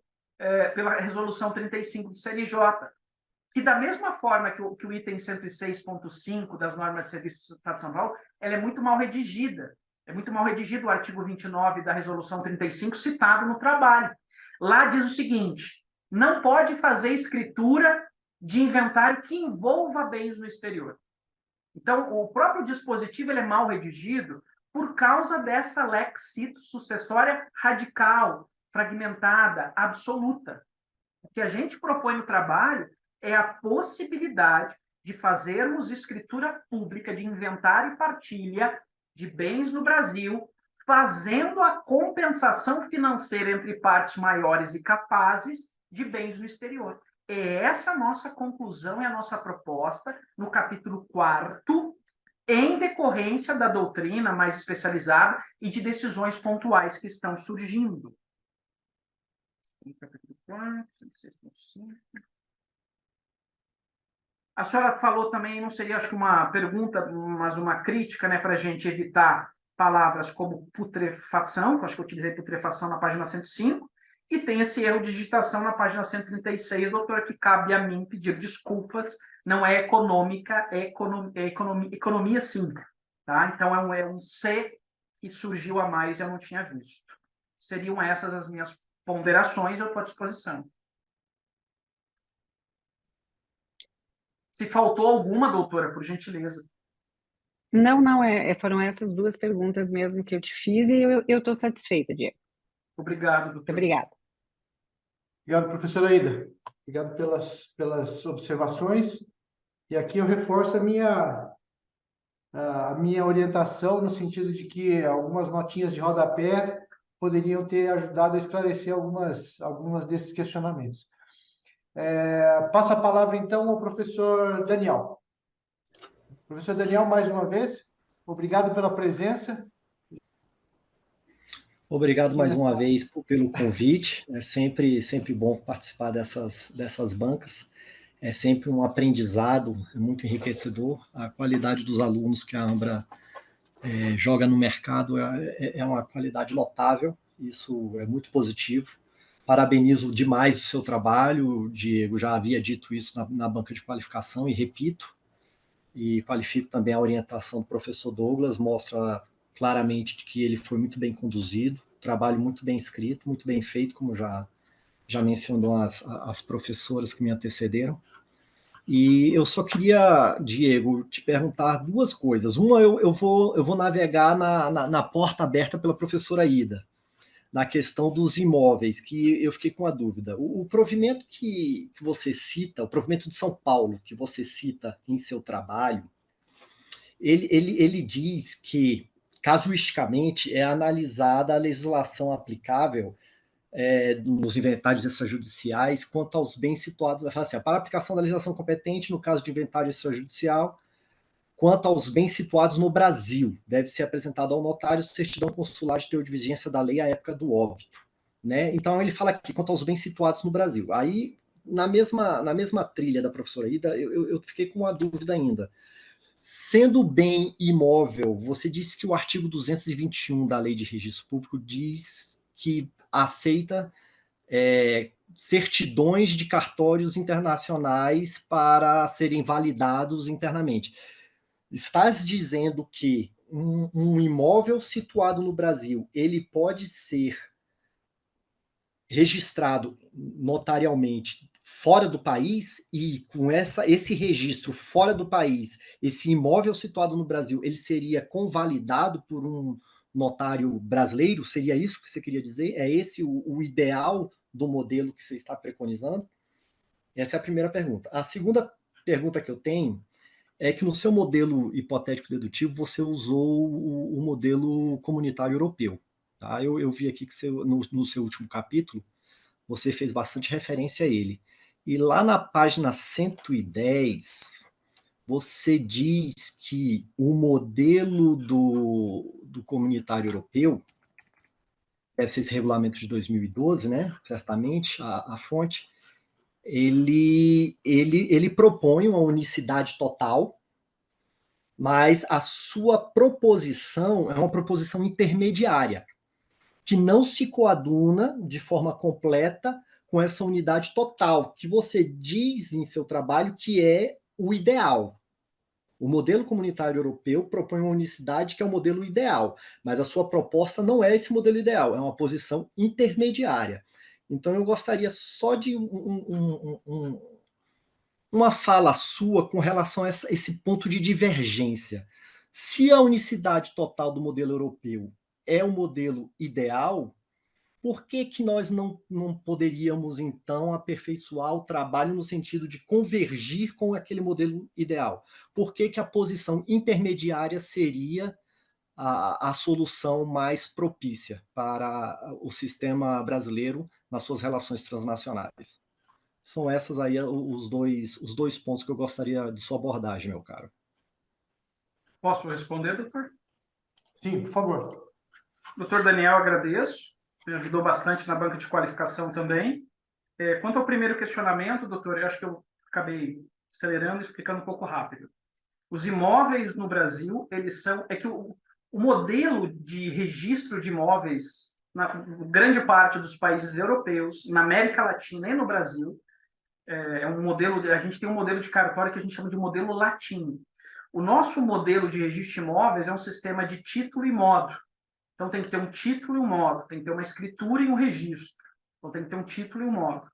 pela resolução 35 do CNJ, que da mesma forma que o item 106.5 das normas de serviço do Estado de São Paulo, ela é muito mal redigida. É muito mal redigido o artigo 29 da resolução 35, citado no trabalho. Lá diz o seguinte: não pode fazer escritura de inventário que envolva bens no exterior. Então, o próprio dispositivo ele é mal redigido por causa dessa lex situ sucessória radical, fragmentada, absoluta. O que a gente propõe no trabalho é a possibilidade de fazermos escritura pública de inventário e partilha de bens no Brasil, fazendo a compensação financeira entre partes maiores e capazes de bens no exterior. É essa a nossa conclusão e a nossa proposta no capítulo 4º, em decorrência da doutrina mais especializada e de decisões pontuais que estão surgindo. 104, 106.5. A senhora falou também, não seria acho que uma pergunta, mas uma crítica, né, para a gente evitar palavras como putrefação, que eu acho que eu utilizei putrefação na página 105, e tem esse erro de digitação na página 136, doutora, que cabe a mim pedir desculpas, não é econômica, é economia sim, tá? Então é um C que surgiu a mais e eu não tinha visto. Seriam essas as minhas ponderações, eu estou à disposição. Se faltou alguma, doutora, por gentileza. Não, não, foram essas duas perguntas mesmo que eu te fiz e eu estou satisfeita, Diego. Obrigado, Muito doutora. obrigada. Obrigado, professora Aida. Obrigado pelas observações. E aqui eu reforço a minha orientação no sentido de que algumas notinhas de rodapé poderiam ter ajudado a esclarecer algumas desses questionamentos. Passa a palavra, então, ao professor Daniel. Professor Daniel, mais uma vez, obrigado pela presença. Obrigado mais uma vez pelo convite. É sempre bom participar dessas bancas. É sempre um aprendizado, é muito enriquecedor. A qualidade dos alunos que a Ambra joga no mercado é uma qualidade notável. Isso é muito positivo. Parabenizo demais o seu trabalho, Diego. Já havia dito isso na banca de qualificação e repito. E qualifico também a orientação do professor Douglas, mostra claramente que ele foi muito bem conduzido, trabalho muito bem escrito, muito bem feito, como já mencionou as professoras que me antecederam. E eu só queria, Diego, te perguntar duas coisas. Uma, eu vou navegar na porta aberta pela professora Ida, na questão dos imóveis, que eu fiquei com a dúvida. O provimento que você cita, o provimento de São Paulo, que você cita em seu trabalho, ele diz que, casuisticamente, é analisada a legislação aplicável nos inventários extrajudiciais quanto aos bens situados. Vai falar assim, para a aplicação da legislação competente, no caso de inventário extrajudicial, quanto aos bens situados no Brasil, deve ser apresentado ao notário certidão consular de teor de vigência da lei à época do óbito. Né? Então, ele fala aqui, quanto aos bens situados no Brasil. Aí, na mesma trilha da professora Ida, eu fiquei com uma dúvida ainda. Sendo bem imóvel, você disse que o artigo 221 da Lei de Registro Público diz que aceita certidões de cartórios internacionais para serem validados internamente. Estás dizendo que um imóvel situado no Brasil, ele pode ser registrado notarialmente fora do país, e com esse registro fora do país, esse imóvel situado no Brasil, ele seria convalidado por um notário brasileiro? Seria isso que você queria dizer? É esse o ideal do modelo que você está preconizando? Essa é a primeira pergunta. A segunda pergunta que eu tenho é que no seu modelo hipotético dedutivo você usou o modelo comunitário europeu. Tá? Eu vi aqui que no seu último capítulo você fez bastante referência a ele. E lá na página 110, você diz que o modelo do comunitário europeu, deve ser esse regulamento de 2012, né? Certamente, a fonte, ele propõe uma unicidade total, mas a sua proposição é uma proposição intermediária, que não se coaduna de forma completa com essa unidade total, que você diz em seu trabalho que é o ideal. O modelo comunitário europeu propõe uma unicidade que é o modelo ideal, mas a sua proposta não é esse modelo ideal, é uma posição intermediária. Então eu gostaria só de uma fala sua com relação a esse ponto de divergência. Se a unicidade total do modelo europeu é o modelo ideal, por que nós não poderíamos, então, aperfeiçoar o trabalho no sentido de convergir com aquele modelo ideal? Por que a posição intermediária seria a solução mais propícia para o sistema brasileiro nas suas relações transnacionais? São essas aí os dois pontos que eu gostaria de sua abordagem, meu caro. Posso responder, doutor? Sim, por favor. Doutor Daniel, agradeço. Me ajudou bastante na banca de qualificação também. Quanto ao primeiro questionamento, doutor, eu acho que eu acabei acelerando e explicando um pouco rápido. Os imóveis no Brasil, eles são... É que o modelo de registro de imóveis, na grande parte dos países europeus, na América Latina e no Brasil, é um modelo... A gente tem um modelo de cartório que a gente chama de modelo latino. O nosso modelo de registro de imóveis é um sistema de título e modo. Então, tem que ter um título e um modo, tem que ter uma escritura e um registro. Então, tem que ter um título e um modo.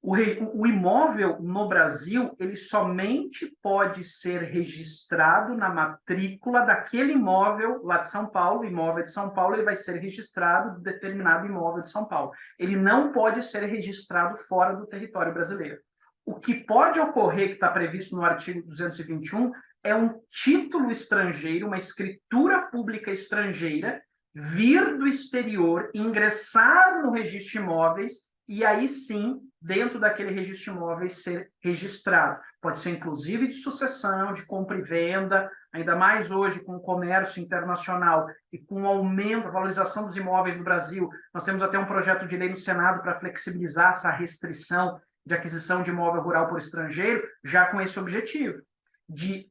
O imóvel no Brasil, ele somente pode ser registrado na matrícula daquele imóvel lá de São Paulo, imóvel de São Paulo, ele vai ser registrado em determinado imóvel de São Paulo. Ele não pode ser registrado fora do território brasileiro. O que pode ocorrer, que está previsto no artigo 221, é um título estrangeiro, uma escritura pública estrangeira, vir do exterior, ingressar no registro de imóveis, e aí sim, dentro daquele registro de imóveis, ser registrado. Pode ser, inclusive, de sucessão, de compra e venda, ainda mais hoje com o comércio internacional e com o aumento, a valorização dos imóveis no Brasil. Nós temos até um projeto de lei no Senado para flexibilizar essa restrição de aquisição de imóvel rural por estrangeiro, já com esse objetivo, de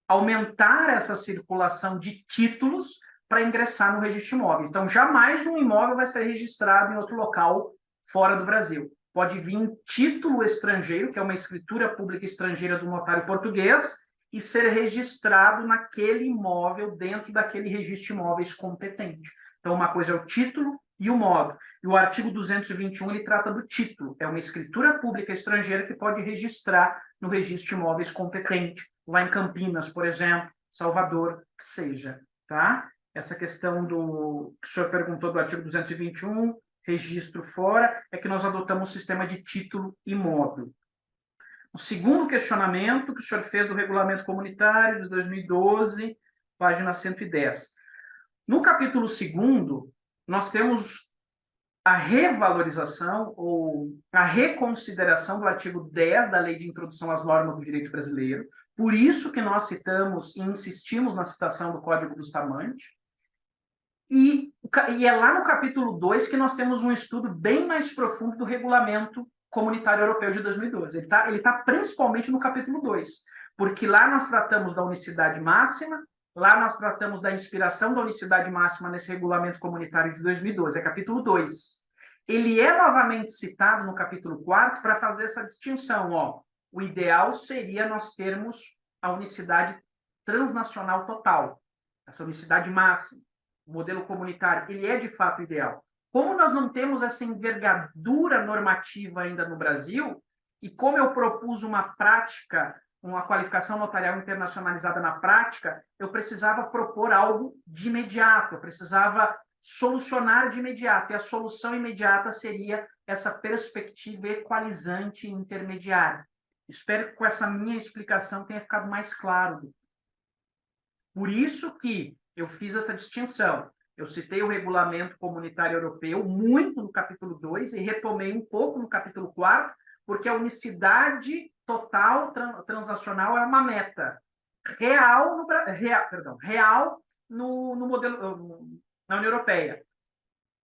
aumentar essa circulação de títulos para ingressar no registro de imóveis. Então, jamais um imóvel vai ser registrado em outro local fora do Brasil. Pode vir um título estrangeiro, que é uma escritura pública estrangeira do notário português, e ser registrado naquele imóvel, dentro daquele registro de imóveis competente. Então, uma coisa é o título e o modo. E o artigo 221, ele trata do título. É uma escritura pública estrangeira que pode registrar no registro de imóveis competente, lá em Campinas, por exemplo, Salvador, que seja. Tá? Essa questão do que o senhor perguntou do artigo 221, registro fora, é que nós adotamos o sistema de título e modo. O segundo questionamento que o senhor fez do regulamento comunitário de 2012, página 110. No capítulo 2º, nós temos a revalorização ou a reconsideração do artigo 10 da Lei de Introdução às Normas do Direito Brasileiro. Por isso que nós citamos e insistimos na citação do Código Bustamante. E é lá no capítulo 2 que nós temos um estudo bem mais profundo do Regulamento Comunitário Europeu de 2012. Ele tá principalmente no capítulo 2, porque lá nós tratamos da unicidade máxima, lá nós tratamos da inspiração da unicidade máxima nesse Regulamento Comunitário de 2012, é capítulo 2. Ele é novamente citado no capítulo 4 para fazer essa distinção. Ó. O ideal seria nós termos a unicidade transnacional total, essa unicidade máxima. O modelo comunitário, ele é de fato ideal. Como nós não temos essa envergadura normativa ainda no Brasil, e como eu propus uma prática, uma qualificação notarial internacionalizada na prática, eu precisava propor algo de imediato, eu precisava solucionar de imediato, e a solução imediata seria essa perspectiva equalizante e intermediária. Espero que com essa minha explicação tenha ficado mais claro. Por isso que eu fiz essa distinção. Eu citei o Regulamento Comunitário Europeu muito no capítulo 2 e retomei um pouco no capítulo 4, porque a unicidade total transacional é uma meta real no modelo na União Europeia.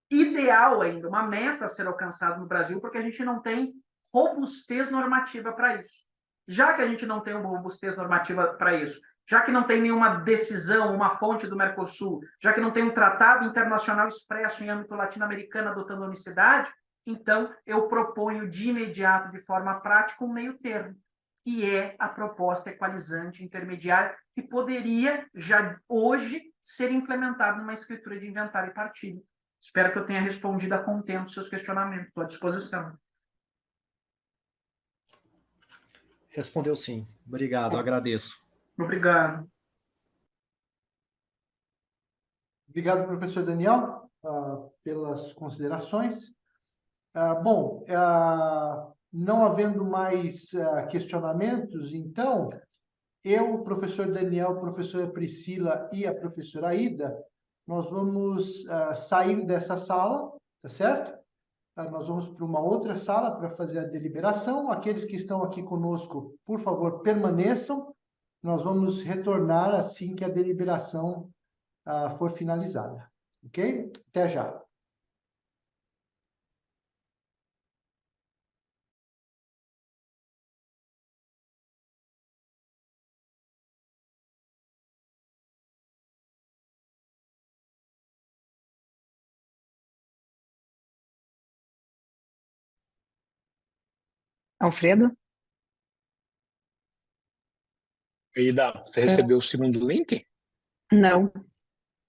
Ideal ainda, uma meta a ser alcançada no Brasil, porque a gente não tem robustez normativa para isso. Já que a gente não tem uma robustez normativa para isso, já que não tem nenhuma decisão, uma fonte do Mercosul, já que não tem um tratado internacional expresso em âmbito latino-americano adotando a unicidade, então eu proponho de imediato, de forma prática, um meio termo, que é a proposta equalizante intermediária, que poderia já hoje ser implementada numa escritura de inventário e partilha. Espero que eu tenha respondido a contento seus questionamentos. Estou à disposição. Respondeu sim. Obrigado, agradeço. Obrigado. Obrigado, professor Daniel, pelas considerações. Não havendo mais questionamentos, então, eu, o professor Daniel, a professora Priscila e a professora Aida, nós vamos sair dessa sala, tá certo? Nós vamos para uma outra sala para fazer a deliberação. Aqueles que estão aqui conosco, por favor, permaneçam. Nós vamos retornar assim que a deliberação for finalizada. Ok? Até já. Alfredo? Ida, você recebeu o segundo link? Não,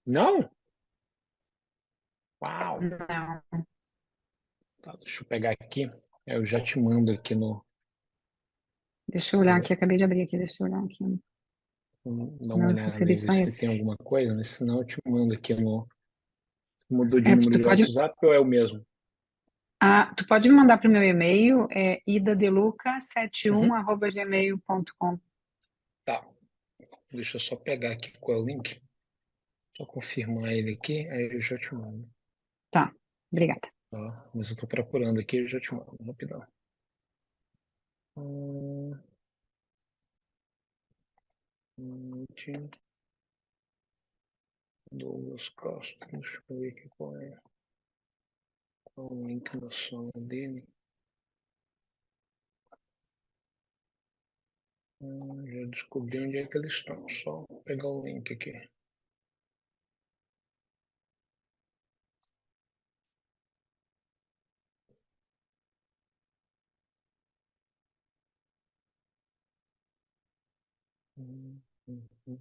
Não? Uau! não. Tá, deixa eu pegar aqui. Eu já te mando aqui no. Deixa eu olhar aqui, acabei de abrir aqui, deixa eu olhar aqui. Dá uma Não, olhada recebi aí, ver só se tem esse. alguma coisa, mas senão eu te mando aqui no. Mudou de É, número de WhatsApp ou é o mesmo? tu pode me mandar para o meu e-mail, Uhum. idadeluca71@gmail.com. Tá. Deixa eu só pegar aqui qual é o link. Só confirmar ele aqui, aí eu já te mando. Tá, obrigada. Tá? Mas eu tô procurando aqui, eu já te mando, rapidão. Hum, Meeting. Douglas Costa, deixa eu ver aqui qual é o link da sala dele. Já descobri onde é que eles estão, só pegar o link aqui. Hum, hum, hum.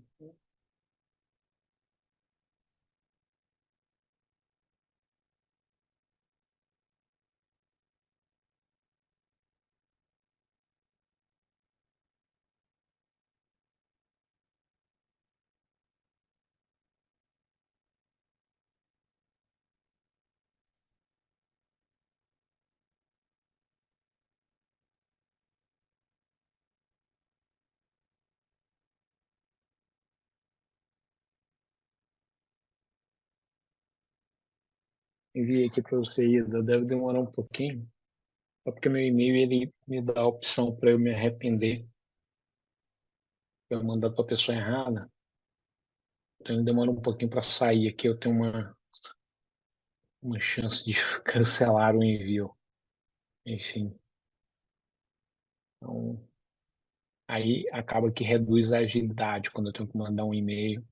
Enviei aqui para você, Ida. Deve demorar um pouquinho. É porque meu e-mail ele me dá a opção para eu me arrepender. Eu mandar para a pessoa errada. Então demora um pouquinho para sair aqui. Eu tenho uma chance de cancelar o envio. Enfim. Então, aí acaba que reduz a agilidade quando eu tenho que mandar um e-mail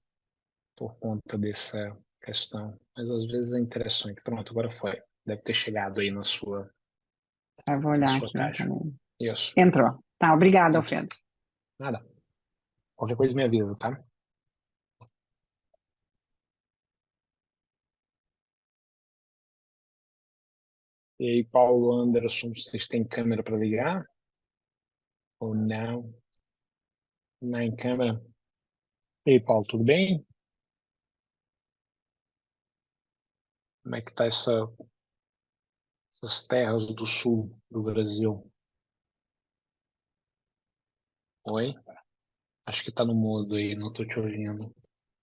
por conta dessa questão. Mas às vezes é interessante. Pronto, agora foi. Deve ter chegado aí Tá, eu vou na olhar sua aqui caixa. também. Isso. Entrou. Tá, obrigada, Entrou. Alfredo. Nada. Qualquer coisa me avisa, tá? E aí, Paulo Anderson, vocês têm câmera para ligar? Ou não? Não em câmera? E aí, Paulo, tudo bem? Como é que tá essas terras do sul do Brasil? Oi? Acho que tá no mudo aí, não tô te ouvindo.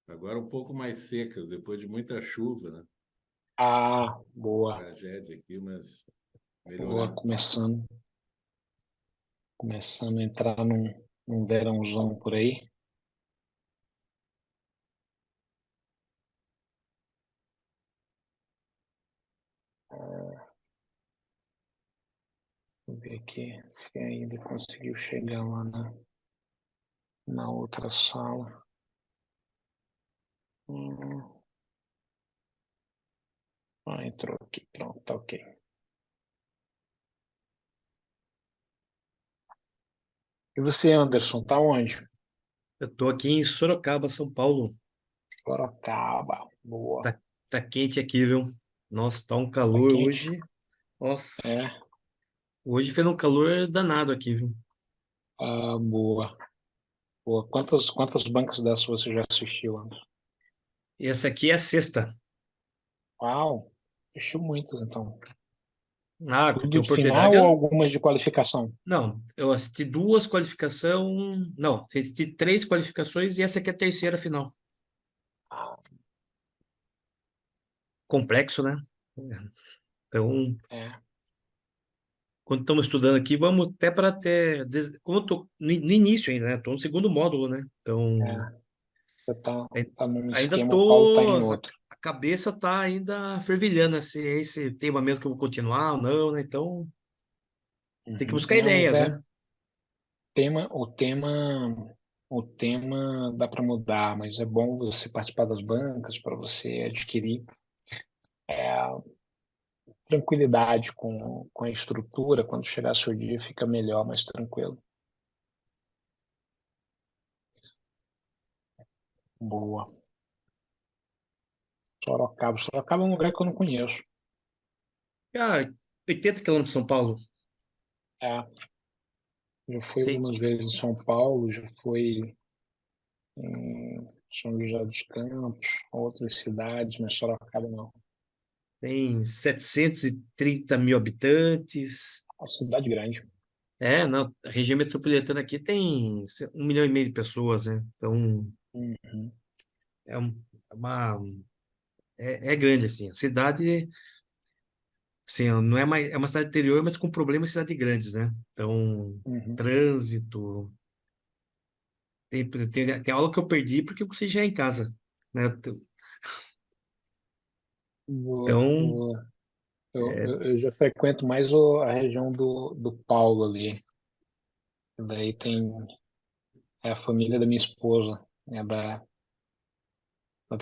Agora um pouco mais secas, depois de muita chuva, né? Ah, boa. Tragédia aqui, mas Boa, melhorando. começando a entrar num verãozão por aí. Vou ver aqui se ainda conseguiu chegar lá na outra sala. Hum, entrou aqui, pronto, tá ok. E você, Anderson, tá onde? Eu tô aqui em Sorocaba, São Paulo. Sorocaba, boa. Tá quente aqui, viu? Nossa, tá um Tá calor quente? hoje. Nossa, É, hoje fez um calor danado aqui, viu? boa. Boa. Quantas bancas dessas você já assistiu, Anderson? E essa aqui é a sexta. Uau, assistiu muitas, então. Ah, Tudo tem de final oportunidade. ou algumas de qualificação? Não, eu assisti duas qualificações. Não, assisti três qualificações e essa aqui é a terceira final. Ah, Complexo, né? Então, é, quando estamos estudando aqui, vamos até para ter. Como eu tô no início ainda, né? Estou no segundo módulo, né? Então, é. Você ai- tá num ainda esquema, o Paulo tá tô. em A outro. a cabeça tá ainda fervilhando se é esse tema mesmo que eu vou continuar ou não, né? Então, tem que Uhum. buscar Não, mas ideias, é né? tema, o tema dá para mudar, mas é bom você participar das bancas para você adquirir tranquilidade com a estrutura. Quando chegar seu dia, fica melhor, mais tranquilo. Boa. Sorocaba. Sorocaba é um lugar que eu não conheço. Ah, 80 quilômetros de São Paulo. É, já fui Tem, algumas vezes em São Paulo, já fui em São José dos Campos, outras cidades, mas Sorocaba não. tem 730 mil habitantes. Uma cidade grande. Não, a região metropolitana aqui tem 1,5 milhão de pessoas, né? Então, Uhum, é, é uma, é grande, assim. A cidade, assim, não é mais, é uma cidade interior, mas com problemas de cidade grandes, né? Então, uhum. trânsito, tem aula que eu perdi porque eu consegui já em casa, né? Boa, Então, boa. é, Eu já frequento mais a região do Paulo ali. Daí tem a família da minha esposa.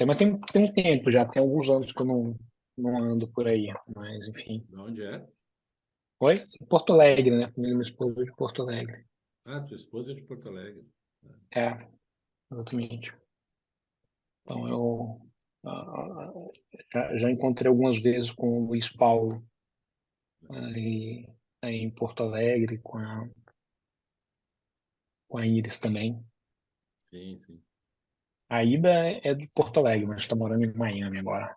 Mas tem um tempo já, tem alguns anos que eu não ando por aí. Mas, enfim. De onde é? Oi? Em Porto Alegre, né? A família da minha esposa é de Porto Alegre. Ah, tua esposa é de Porto Alegre. É, exatamente. Então eu ah, já encontrei algumas vezes com o Luiz Paulo aí, aí em Porto Alegre, com a Iris também. Sim, sim, A Ida é de Porto Alegre, mas está morando em Miami agora.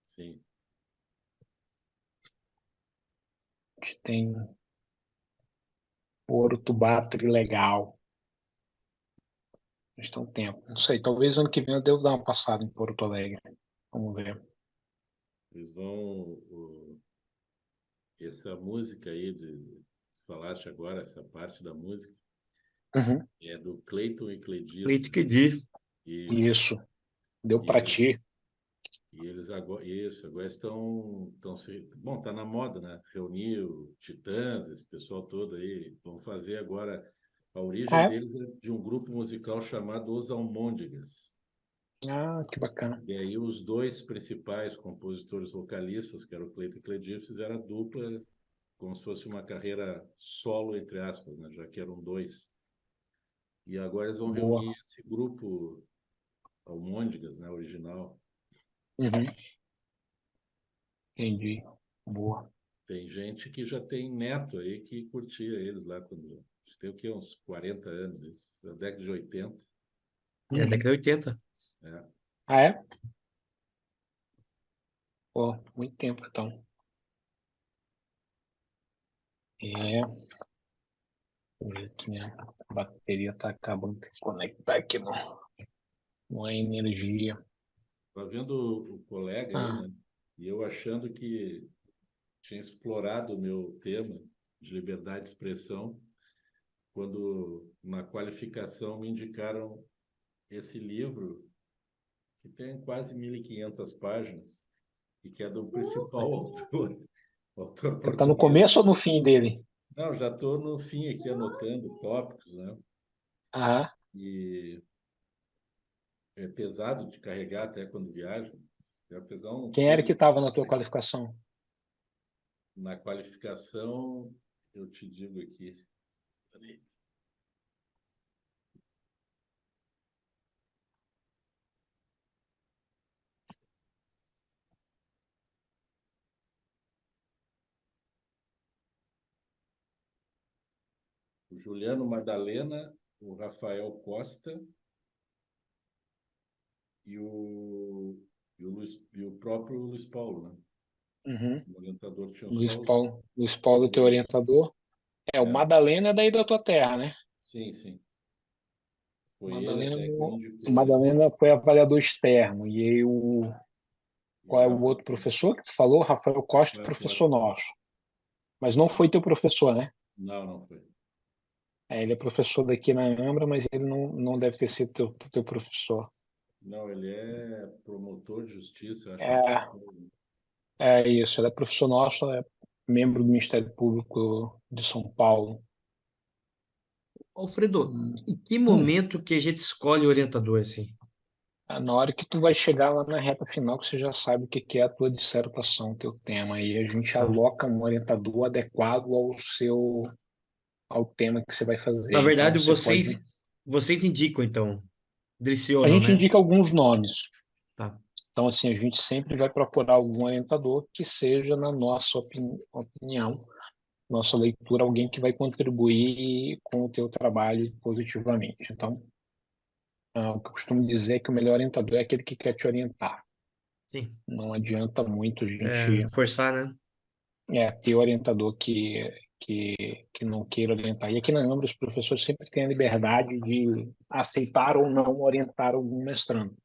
sim. A gente tem Orotubá Trilegal. A gente tem um tempo. Não sei, talvez ano que vem eu devo dar uma passada em Porto Alegre. Vamos ver. Eles vão. Essa música aí, falaste agora, essa parte da música, Uhum. é do Cleiton e Cledir, leite né? que diz. Isso. Isso. Deu E para eles, ti. e eles agora, isso, agora estão bom, tá na moda, né? Reunir o Titãs, esse pessoal todo aí, vão fazer agora. A origem Ah, é? deles é de um grupo musical chamado Os Almôndegas. Ah, que bacana. E aí os dois principais compositores vocalistas, que eram o Cleiton e Cledir, fizeram a dupla como se fosse uma carreira solo, entre aspas, né? Já que eram dois. E agora eles vão reunir Boa. esse grupo Almôndegas, né? Original. Uhum. Entendi. Boa. Tem gente que já tem neto aí que curtia eles lá quando... Tem o quê? Uns 40 anos, isso. Da década de 80. É Uhum. década de 80. É. Ah, é? Pô, muito tempo então. É, minha bateria tá acabando, tem que conectar aqui, não é energia. Tá vendo o colega aí, Ah, né? E eu achando que tinha explorado o meu tema de liberdade de expressão, quando na qualificação me indicaram esse livro, que tem quase 1.500 páginas, e que é do principal autor, autor você tá no português. começo ou no fim dele? Não, já estou no fim aqui anotando tópicos, né? Ah, E é pesado de carregar até quando viaja. Vai pesar um quem era que quilo. estava na tua qualificação? Na qualificação, eu te digo aqui. Peraí. O Juliano Madalena, o Rafael Costa e o próprio Luiz Paulo, né? Uhum. O orientador tinha Luiz só Paulo. Luiz os Paulo, teu dois. orientador. É, o É, Madalena é daí da tua terra, né? sim, sim. Foi ele Madalena, até que me o indicou esse. Madalena foi avaliador externo. E aí E o qual é o Rafael outro Costa. professor que tu falou? Rafael Costa, Rafael professor Costa. nosso. Mas não foi teu professor, né? Não, não foi. É, ele é professor daqui na Ambra, mas ele não deve ter sido teu professor. Não, ele é promotor de justiça, eu acho, em São É, Paulo. é isso, ele é professor nosso, é membro do Ministério Público de São Paulo. Alfredo, Hum. em que Hum. momento que a gente escolhe o orientador, assim? Na hora que tu vai chegar lá na reta final, que você já sabe o que que é a tua dissertação, o teu tema, e a gente Tá. aloca um orientador adequado ao tema que você vai fazer. Na Então verdade, você pode. vocês indicam, então, A direcionam, gente né? indica alguns nomes. Tá. Então, assim, a gente sempre vai procurar algum orientador que seja, na nossa opinião, nossa leitura, alguém que vai contribuir com o teu trabalho positivamente. Então, o que eu costumo dizer é que o melhor orientador é aquele que quer te orientar. Sim. Não adianta muito a É, gente forçar, né? ter orientador que não queira orientar. E aqui na Ambra, os professores sempre têm a liberdade de aceitar ou não orientar algum mestrando.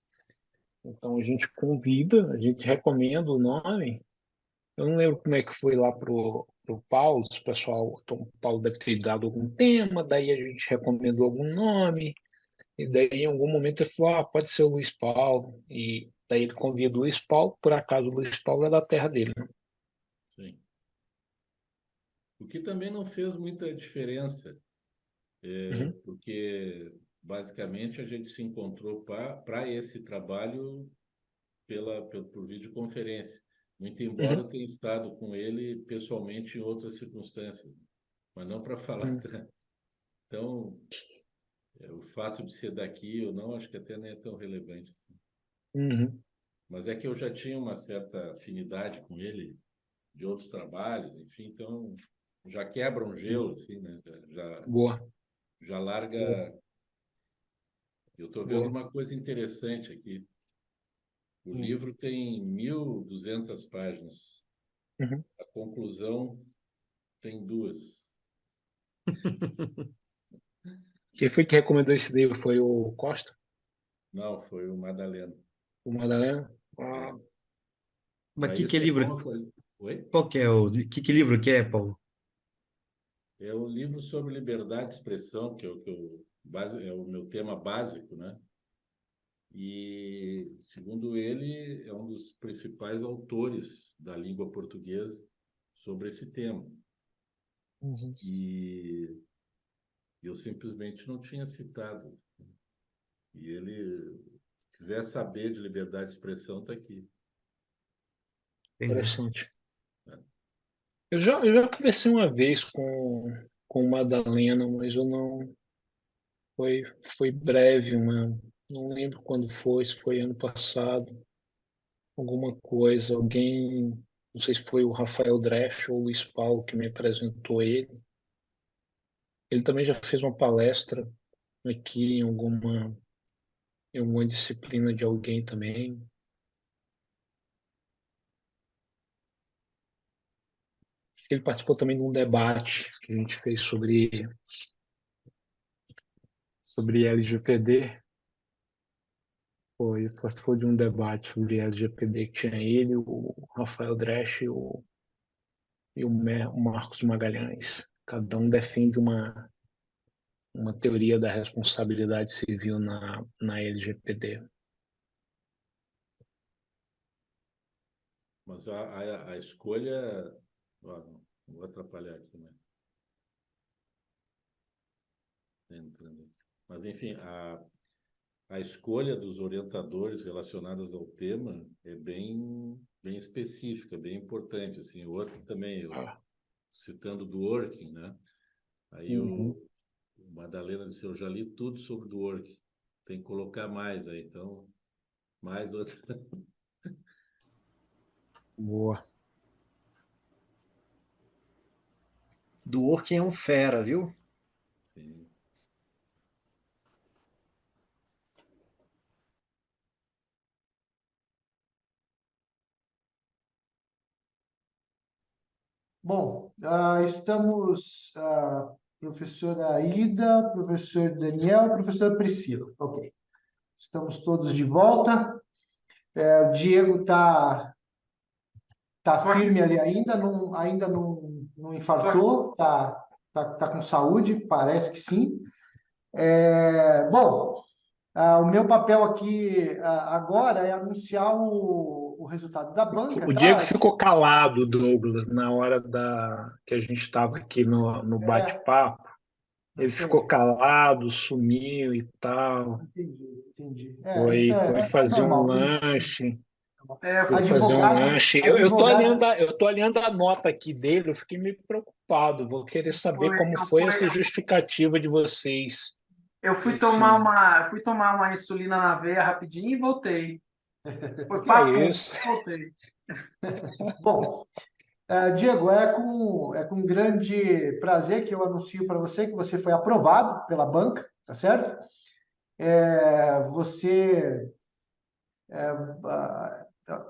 Então, a gente convida, a gente recomenda o nome. Eu não lembro como é que foi lá pro Paulo, o pessoal, então, o Paulo deve ter dado algum tema, daí a gente recomendou algum nome, e daí em algum momento ele falou, pode ser o Luiz Paulo, e daí ele convida o Luiz Paulo, por acaso o Luiz Paulo é da terra dele, né? Sim. O que também não fez muita diferença, Uhum, porque basicamente a gente se encontrou para esse trabalho por videoconferência. Muito embora uhum, eu tenha estado com ele pessoalmente em outras circunstâncias, mas não para falar uhum, tanto. Então, o fato de ser daqui ou não, acho que até nem é tão relevante assim. uhum. Mas é que eu já tinha uma certa afinidade com ele de outros trabalhos, enfim, então já quebra um gelo, assim, né? Boa, Já boa, larga. Eu estou vendo boa. uma coisa interessante aqui. O Uhum, livro tem 1.200 páginas. uhum. A conclusão tem 2. Quem foi que recomendou esse livro? Foi o Costa? Não, foi o Madalena. O Madalena? É. Mas Mas que isso é livro? bom. Oi? Qual que é que livro que é, Paulo? É o livro sobre liberdade de expressão, é o meu tema básico, né? E, segundo ele, é um dos principais autores da língua portuguesa sobre esse tema. Uhum. E eu simplesmente não tinha citado. E ele quiser saber de liberdade de expressão, está aqui. Entendi. Interessante. Eu já conversei uma vez com o Madalena, mas eu não. Foi breve, não lembro quando foi, se foi ano passado, alguma coisa. Alguém, não sei se foi o Rafael Dresch ou o Luiz Paulo que me apresentou ele. Ele também já fez uma palestra aqui em alguma disciplina de alguém também. Ele participou também de um debate que a gente fez sobre LGPD. Participou de um debate sobre LGPD que tinha ele, o Rafael Dresch e o Marcos Magalhães. Cada um defende uma teoria da responsabilidade civil na LGPD. Mas a escolha. Não vou atrapalhar aqui, né? Entrando. Mas, enfim, a escolha dos orientadores relacionadas ao tema é bem específica, bem importante. Assim, o outro também, Ah, citando do working, né? Aí uhum, o Madalena disse, eu já li tudo sobre do working. Tem que colocar mais aí, então, mais outra. boa. Do Orkin é um fera, viu? Sim. Bom, estamos, professora Ida, professor Daniel, professora Priscila. Ok. Estamos todos de volta. O Diego tá Tô aqui, firme ali ainda não tô aqui. infartou, tá com saúde, parece que sim. Bom, o meu papel aqui agora é anunciar o resultado da banca, O Diego tá? ficou calado, Douglas, na hora que a gente estava aqui no É, bate-papo. Ele ficou sei, calado, sumiu e tal. entendi, entendi. Foi, foi Isso é fazer um normal. lanche. É, Foi fazer um Advogado, lanche. advogado, Eu tô olhando a nota aqui dele, eu fiquei meio preocupado. Vou querer saber como foi essa justificativa de vocês. eu fui Enfim, tomar uma insulina na veia rapidinho e voltei. Foi que é papo, isso? voltei. bom, Diego, é com grande prazer que eu anuncio para você que você foi aprovado pela banca, tá certo? Você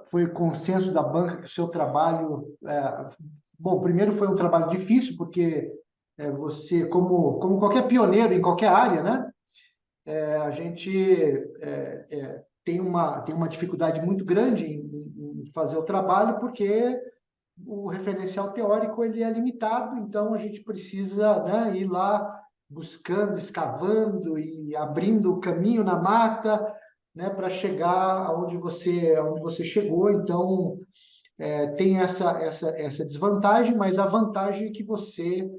foi consenso da banca que o seu trabalho, bom, primeiro foi um trabalho difícil porque você, como qualquer pioneiro em qualquer área, né? A gente tem uma dificuldade muito grande em fazer o trabalho porque o referencial teórico ele é limitado, então a gente precisa, né, ir lá buscando, escavando e abrindo o caminho na mata, né, para chegar aonde você chegou. Então, tem essa desvantagem, mas a vantagem é que você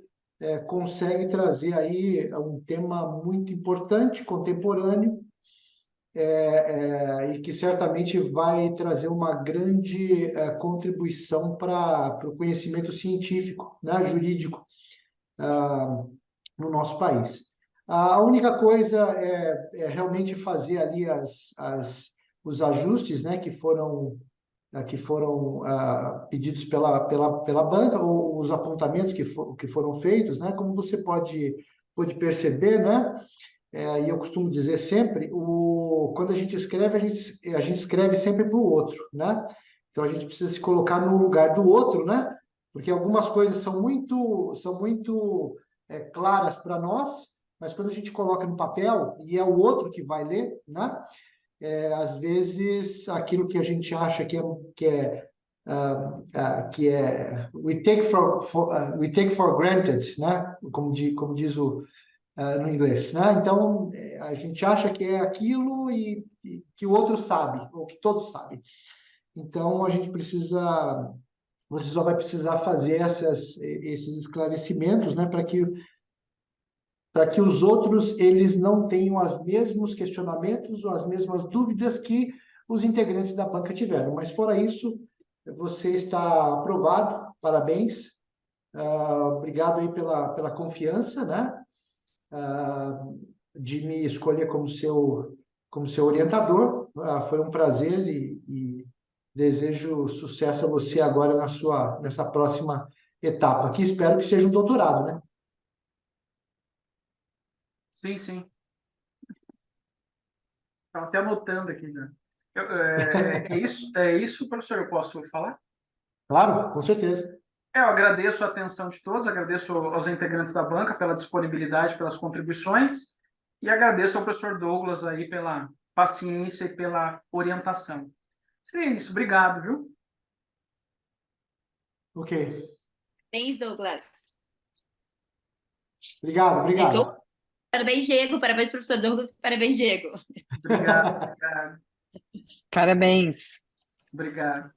consegue trazer aí um tema muito importante, contemporâneo, e que certamente vai trazer uma grande contribuição para o conhecimento científico, né, jurídico, no nosso país. A única coisa é realmente fazer ali os ajustes, né, que foram pedidos pela banca, ou os apontamentos que foram feitos, né, como você pode perceber, né, e eu costumo dizer sempre, quando a gente escreve, a gente escreve sempre para o outro, né? Então a gente precisa se colocar no lugar do outro, né? Porque algumas coisas são muito claras para nós, mas quando a gente coloca no papel e é o outro que vai ler, né? Às vezes aquilo que a gente acha que é we take for granted, né? Como diz no inglês, né? Então, a gente acha que é aquilo e que o outro sabe, ou que todos sabem. Então, você só vai precisar fazer esses esclarecimentos, né, para que os outros eles não tenham os mesmos questionamentos ou as mesmas dúvidas que os integrantes da banca tiveram. Mas fora isso, você está aprovado, parabéns. Obrigado aí pela confiança, né? De me escolher como seu orientador. Foi um prazer e desejo sucesso a você agora nessa próxima etapa, que espero que seja um doutorado, né? Sim, sim. Estava até anotando aqui, né? É isso, professor, eu posso falar? Claro, com certeza. Eu agradeço a atenção de todos, agradeço aos integrantes da banca pela disponibilidade, pelas contribuições, e agradeço ao professor Douglas aí pela paciência e pela orientação. Seria isso, obrigado, viu? Ok. Parabéns, Douglas. Obrigado, obrigado. Parabéns, Diego. Parabéns, professor Douglas. Parabéns, Diego. Obrigado, Parabéns. obrigado.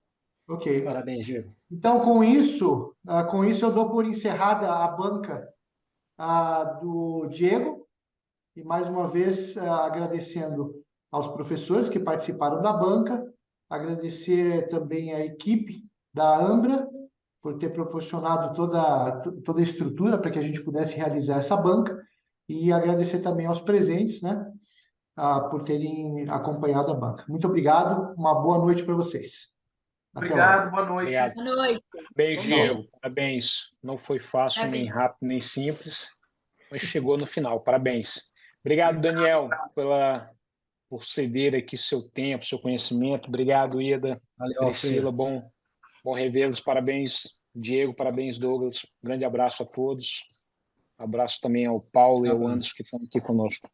Ok. Parabéns, Diego. Então, com isso eu dou por encerrada a banca do Diego, e mais uma vez agradecendo aos professores que participaram da banca, agradecer também à equipe da Ambra por ter proporcionado toda a estrutura para que a gente pudesse realizar essa banca, e agradecer também aos presentes, né, por terem acompanhado a banca. Muito obrigado, uma boa noite para vocês. Até logo. Obrigado, boa noite. Obrigado. Boa noite. Beijo, Bom dia. Diego. Parabéns. Não foi fácil, nem Parabéns. rápido, nem simples, mas chegou no final. Parabéns. Obrigado, Daniel, por ceder aqui seu tempo, seu conhecimento. Obrigado, Ida. Valeu, Priscila, Alfredo. bom revê-los. Parabéns, Diego. Parabéns, Douglas. Grande abraço a todos. Abraço também ao Paulo e ao Abraço. Anderson que estão aqui conosco.